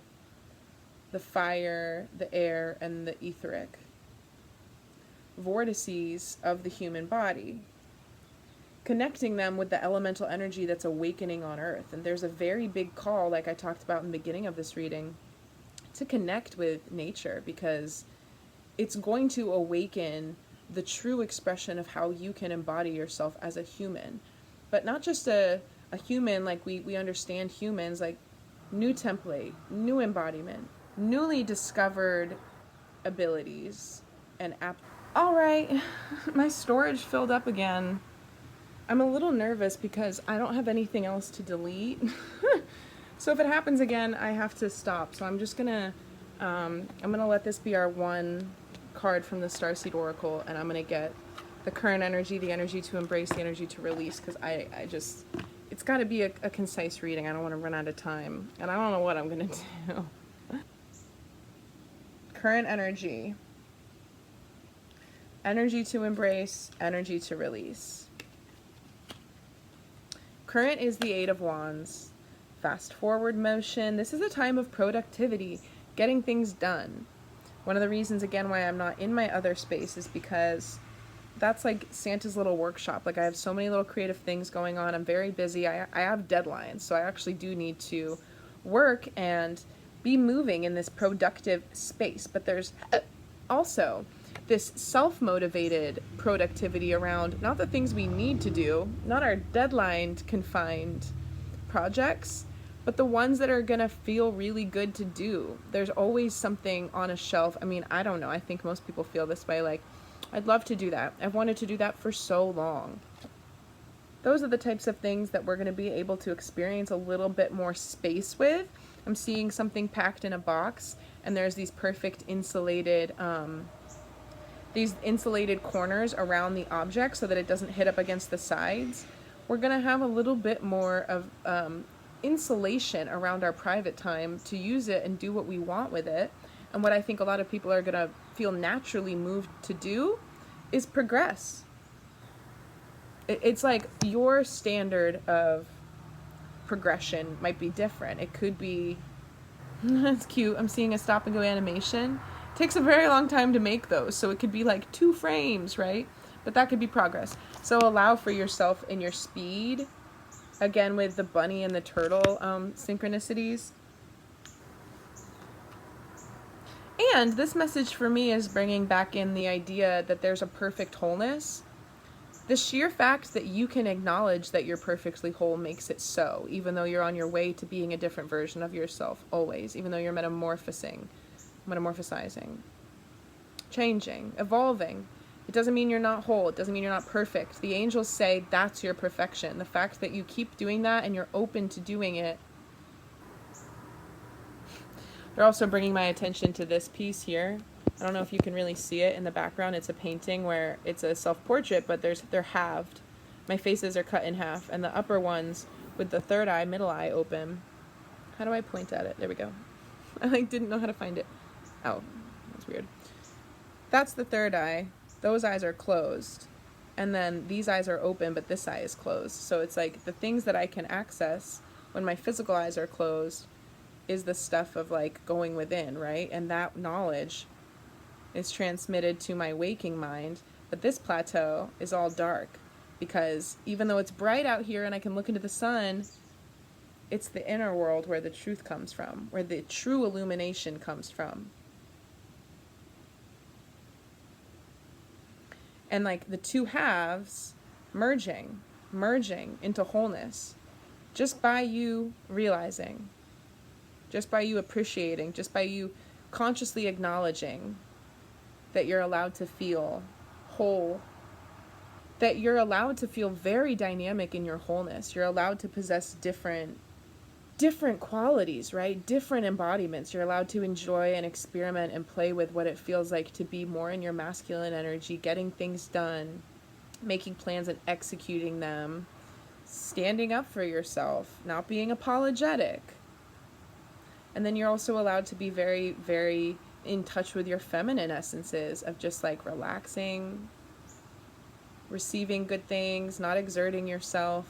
S1: the fire, the air, and the etheric vortices of the human body, connecting them with the elemental energy that's awakening on earth. And there's a very big call, like I talked about in the beginning of this reading, to connect with nature, because it's going to awaken the true expression of how you can embody yourself as a human. But not just a human like we understand humans, like new template, new embodiment, newly discovered abilities and All right, my storage filled up again. I'm a little nervous because I don't have anything else to delete. So if it happens again, I have to stop. So I'm just gonna, I'm gonna let this be our one card from the Starseed Oracle, and I'm gonna get the current energy, the energy to embrace, the energy to release, because I just, it's got to be a concise reading. I don't want to run out of time, and I don't know what I'm gonna do. Current energy. Energy to embrace, energy to release. Current is the Eight of Wands. Fast forward motion. This is a time of productivity, getting things done. One of the reasons, again, why I'm not in my other space is because that's like Santa's little workshop. Like, I have so many little creative things going on. I'm very busy. I have deadlines, so I actually do need to work and be moving in this productive space. But there's also this self-motivated productivity around not the things we need to do, not our deadline-confined projects, but the ones that are gonna feel really good to do. There's always something on a shelf. I mean, I don't know. I think most people feel this way. Like, I'd love to do that. I've wanted to do that for so long. Those are the types of things that we're gonna be able to experience a little bit more space with. I'm seeing something packed in a box, and there's these perfect insulated corners around the object so that it doesn't hit up against the sides. We're gonna have a little bit more of insulation around our private time to use it and do what we want with it. And what I think a lot of people are gonna feel naturally moved to do is progress. It's like your standard of progression might be different. It could be, that's cute, I'm seeing a stop and go animation. It takes a very long time to make those, so it could be like 2 frames, right? But that could be progress. So allow for yourself in your speed, again with the bunny and the turtle synchronicities. And this message for me is bringing back in the idea that there's a perfect wholeness. The sheer fact that you can acknowledge that you're perfectly whole makes it so, even though you're on your way to being a different version of yourself, always, even though you're metamorphosizing, changing, evolving. It doesn't mean you're not whole. It doesn't mean you're not perfect. The angels say that's your perfection. The fact that you keep doing that and you're open to doing it. They're also bringing my attention to this piece here. I don't know if you can really see it in the background. It's a painting where it's a self-portrait, but they're halved. My faces are cut in half, and the upper ones with the third eye, middle eye open. How do I point at it? There we go. I didn't know how to find it. Oh, that's weird. That's the third eye. Those eyes are closed. And then these eyes are open, but this eye is closed. So it's like the things that I can access when my physical eyes are closed is the stuff of like going within, right? And that knowledge is transmitted to my waking mind. But this plateau is all dark because even though it's bright out here and I can look into the sun, it's the inner world where the truth comes from, where the true illumination comes from. And like the two halves merging into wholeness, just by you realizing, just by you appreciating, just by you consciously acknowledging that you're allowed to feel whole, that you're allowed to feel very dynamic in your wholeness. You're allowed to possess different qualities, right? Different embodiments. You're allowed to enjoy and experiment and play with what it feels like to be more in your masculine energy, getting things done, making plans and executing them, standing up for yourself, not being apologetic. And then you're also allowed to be very, very in touch with your feminine essences of just like relaxing, receiving good things, not exerting yourself,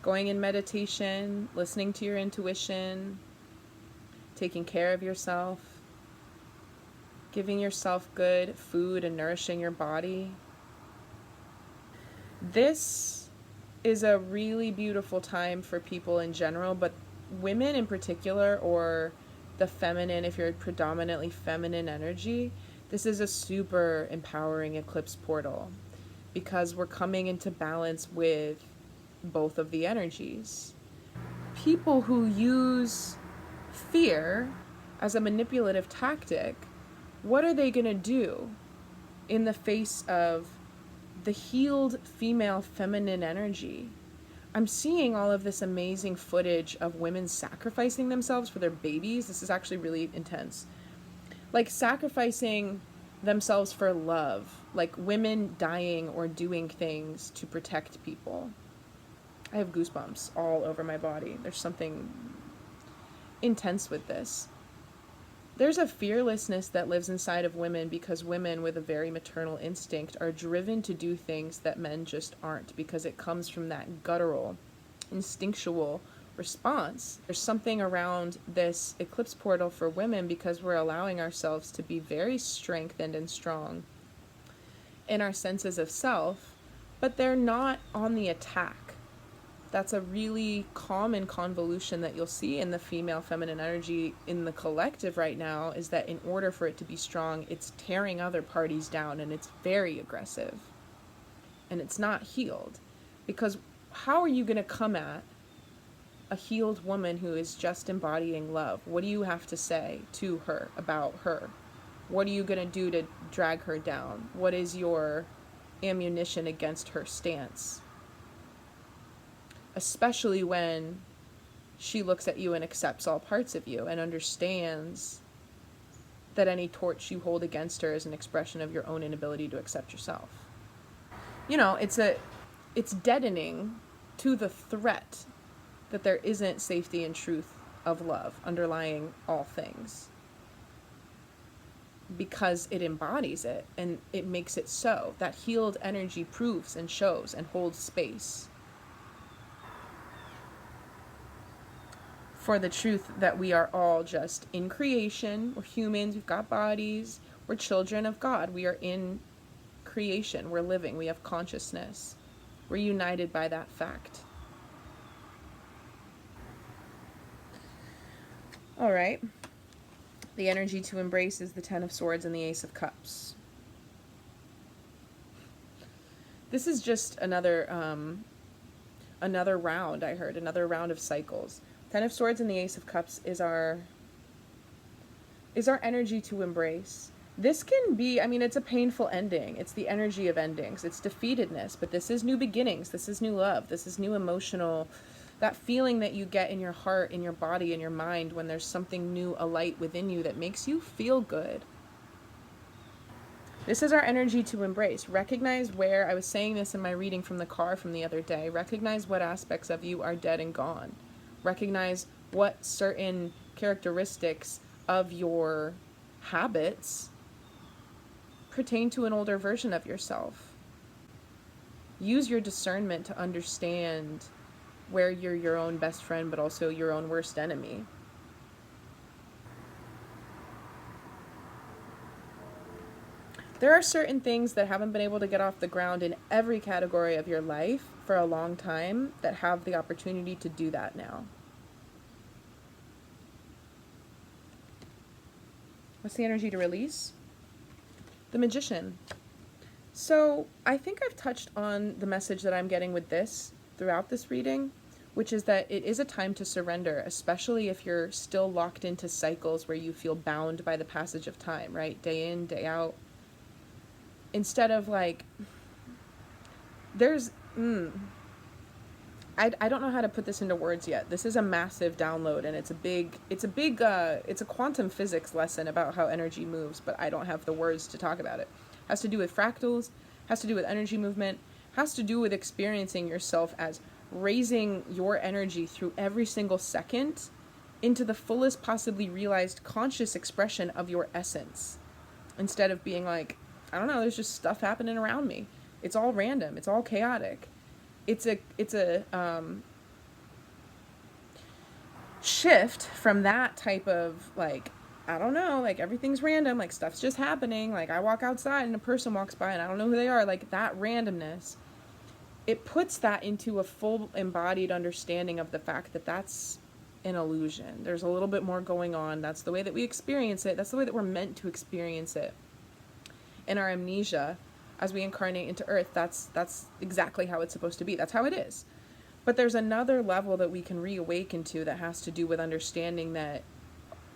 S1: going in meditation, listening to your intuition, taking care of yourself, giving yourself good food and nourishing your body. This is a really beautiful time for people in general, but women in particular, or the feminine, if you're predominantly feminine energy, this is a super empowering eclipse portal because we're coming into balance with both of the energies. People who use fear as a manipulative tactic, what are they going to do in the face of the healed female feminine energy? I'm seeing all of this amazing footage of women sacrificing themselves for their babies. This is actually really intense. Like sacrificing themselves for love, like women dying or doing things to protect people. I have goosebumps all over my body. There's something intense with this. There's a fearlessness that lives inside of women because women with a very maternal instinct are driven to do things that men just aren't, because it comes from that guttural, instinctual response. There's something around this eclipse portal for women because we're allowing ourselves to be very strengthened and strong in our senses of self, but they're not on the attack. That's a really common convolution that you'll see in the female feminine energy in the collective right now, is that in order for it to be strong, it's tearing other parties down and it's very aggressive and it's not healed. Because how are you going to come at a healed woman who is just embodying love? What do you have to say to her about her? What are you going to do to drag her down? What is your ammunition against her stance? Especially when she looks at you and accepts all parts of you and understands that any torch you hold against her is an expression of your own inability to accept yourself. You know, it's deadening to the threat that there isn't safety and truth of love underlying all things, because it embodies it and it makes it so. That healed energy proves and shows and holds space for the truth that we are all just in creation. We're humans, we've got bodies, we're children of God. We are in creation, we're living, we have consciousness. We're united by that fact. All right. The energy to embrace is the Ten of Swords and the Ace of Cups. This is just another round, I heard, another round of cycles. Ten of Swords and the Ace of Cups is our energy to embrace. This can be, I mean, it's a painful ending. It's the energy of endings. It's defeatedness, but this is new beginnings. This is new love. This is new emotional, that feeling that you get in your heart, in your body, in your mind when there's something new alight within you that makes you feel good. This is our energy to embrace. Recognize where, I was saying this in my reading from the car from the other day, recognize what aspects of you are dead and gone. Recognize what certain characteristics of your habits pertain to an older version of yourself. Use your discernment to understand where you're your own best friend, but also your own worst enemy. There are certain things that haven't been able to get off the ground in every category of your life for a long time that have the opportunity to do that now. What's the energy to release? The Magician. So I think I've touched on the message that I'm getting with this throughout this reading, which is that it is a time to surrender, especially if you're still locked into cycles where you feel bound by the passage of time, right? Day in, day out. Instead of like, there's, I don't know how to put this into words yet. This is a massive download, and it's a quantum physics lesson about how energy moves, but I don't have the words to talk about it. It has to do with fractals, has to do with energy movement, has to do with experiencing yourself as raising your energy through every single second into the fullest possibly realized conscious expression of your essence. Instead of being like, I don't know, there's just stuff happening around me. It's all random. It's all chaotic. It's a shift from that type of like, I don't know, like everything's random, like stuff's just happening. Like I walk outside and a person walks by and I don't know who they are. Like that randomness, it puts that into a full embodied understanding of the fact that that's an illusion. There's a little bit more going on. That's the way that we experience it. That's the way that we're meant to experience it. In our amnesia, as we incarnate into Earth, that's exactly how it's supposed to be. That's how it is. But there's another level that we can reawaken to that has to do with understanding that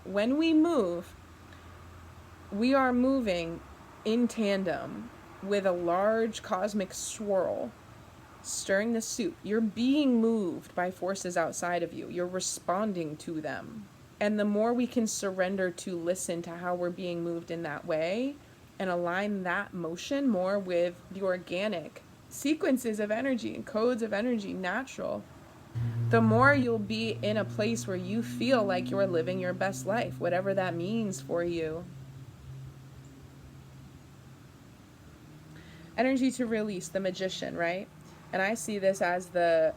S1: when we move, we are moving in tandem with a large cosmic swirl stirring the soup. You're being moved by forces outside of you. You're responding to them. And the more we can surrender to listen to how we're being moved in that way, and align that motion more with the organic sequences of energy and codes of energy, natural, the more you'll be in a place where you feel like you're living your best life, whatever that means for you. Energy to release, the Magician, right? And I see this as the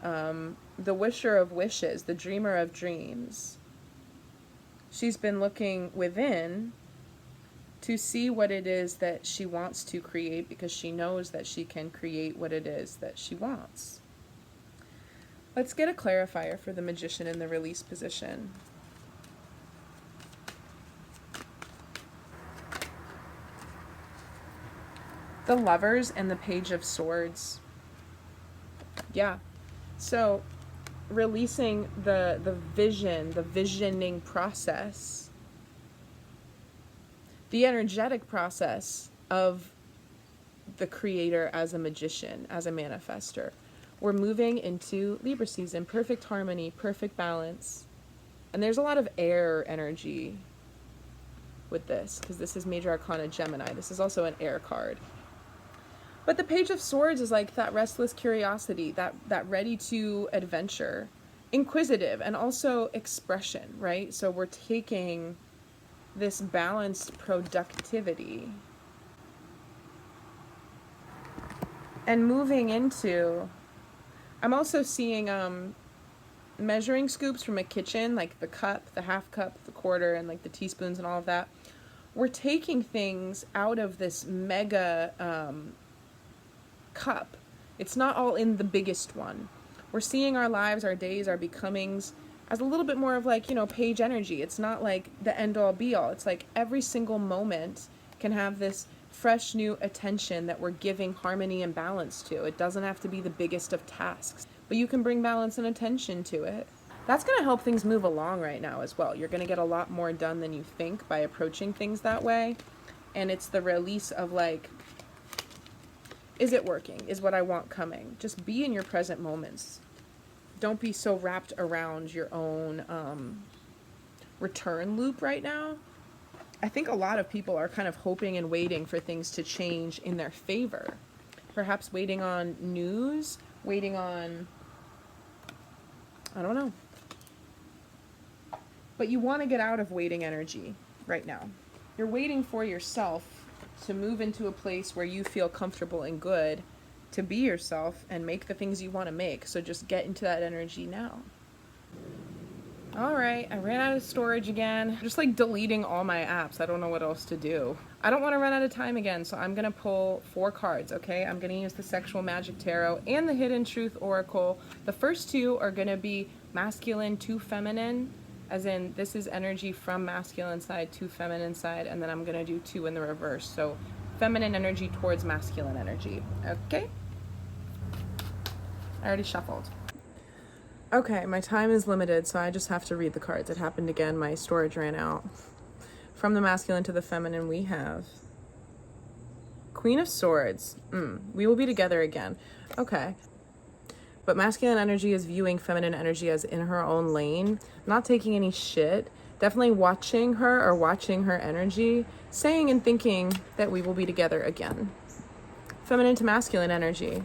S1: wisher of wishes, the dreamer of dreams. She's been looking within to see what it is that she wants to create, because she knows that she can create what it is that she wants. Let's get a clarifier for the Magician in the release position. The Lovers and the Page of Swords. Yeah. So releasing the vision, the visioning process, the energetic process of the creator as a magician, as a manifester. We're moving into Libra season, perfect harmony, perfect balance. And there's a lot of air energy with this, because this is Major Arcana Gemini. This is also an air card. But the Page of Swords is like that restless curiosity, that ready to adventure, inquisitive, and also expression, right? So we're taking this balanced productivity and moving into, I'm also seeing measuring scoops from a kitchen, like the cup, the half cup, the quarter, and like the teaspoons and all of that. We're taking things out of this mega cup. It's not all in the biggest one. We're seeing our lives, our days, our becomings as a little bit more of like, page energy. It's not like the end all be all. It's like every single moment can have this fresh new attention that we're giving harmony and balance to. It doesn't have to be the biggest of tasks, but you can bring balance and attention to it. That's going to help things move along right now as well. You're going to get a lot more done than you think by approaching things that way. And it's the release of like, is it working? Is what I want coming? Just be in your present moments. Don't be so wrapped around your own return loop right now. I think a lot of people are kind of hoping and waiting for things to change in their favor. Perhaps waiting on news, waiting on, I don't know. But you want to get out of waiting energy right now. You're waiting for yourself to move into a place where you feel comfortable and good to be yourself and make the things you want to make. So just get into that energy now. All right, I ran out of storage again. Just like deleting all my apps. I don't know what else to do. I don't want to run out of time again, so I'm going to pull 4 cards, okay? I'm going to use the Sexual Magic Tarot and the Hidden Truth Oracle. The first 2 are going to be masculine to feminine, as in this is energy from masculine side to feminine side, and then I'm going to do 2 in the reverse. So feminine energy towards masculine energy, okay? I already shuffled. Okay, my time is limited, so I just have to read the cards. It happened again. My storage ran out. From the masculine to the feminine, we have Queen of Swords. We will be together again. Okay. But masculine energy is viewing feminine energy as in her own lane, not taking any shit, definitely watching her or watching her energy, saying and thinking that we will be together again. Feminine to masculine energy.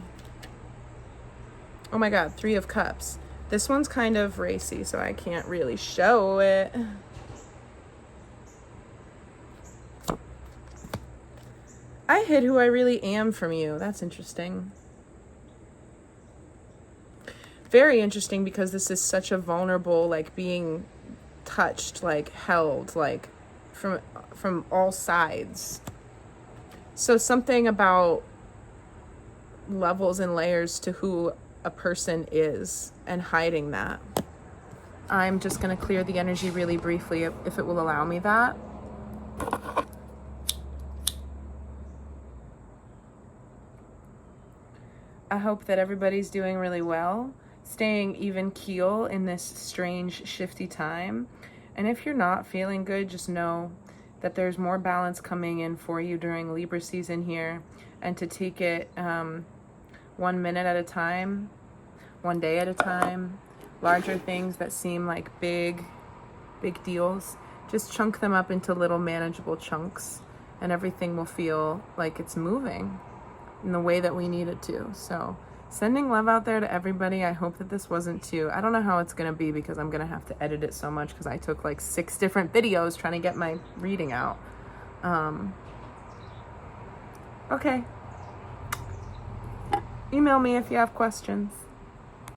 S1: Oh my God, 3 of Cups. This one's kind of racy, so I can't really show it. I hid who I really am from you. That's interesting. Very interesting, because this is such a vulnerable, like being touched, like held, like from all sides. So something about levels and layers to who a person is and hiding that. I'm just going to clear the energy really briefly if it will allow me that. I hope that everybody's doing really well, staying even keel in this strange, shifty time. And if you're not feeling good, just know that there's more balance coming in for you during Libra season here, and to take it 1 minute at a time, 1 day at a time. Larger things that seem like big deals, just chunk them up into little manageable chunks, and everything will feel like it's moving in the way that we need it to. So sending love out there to everybody. I hope that this wasn't too, I don't know how it's going to be, because I'm going to have to edit it so much, because I took like 6 different videos trying to get my reading out. Okay. Email me if you have questions.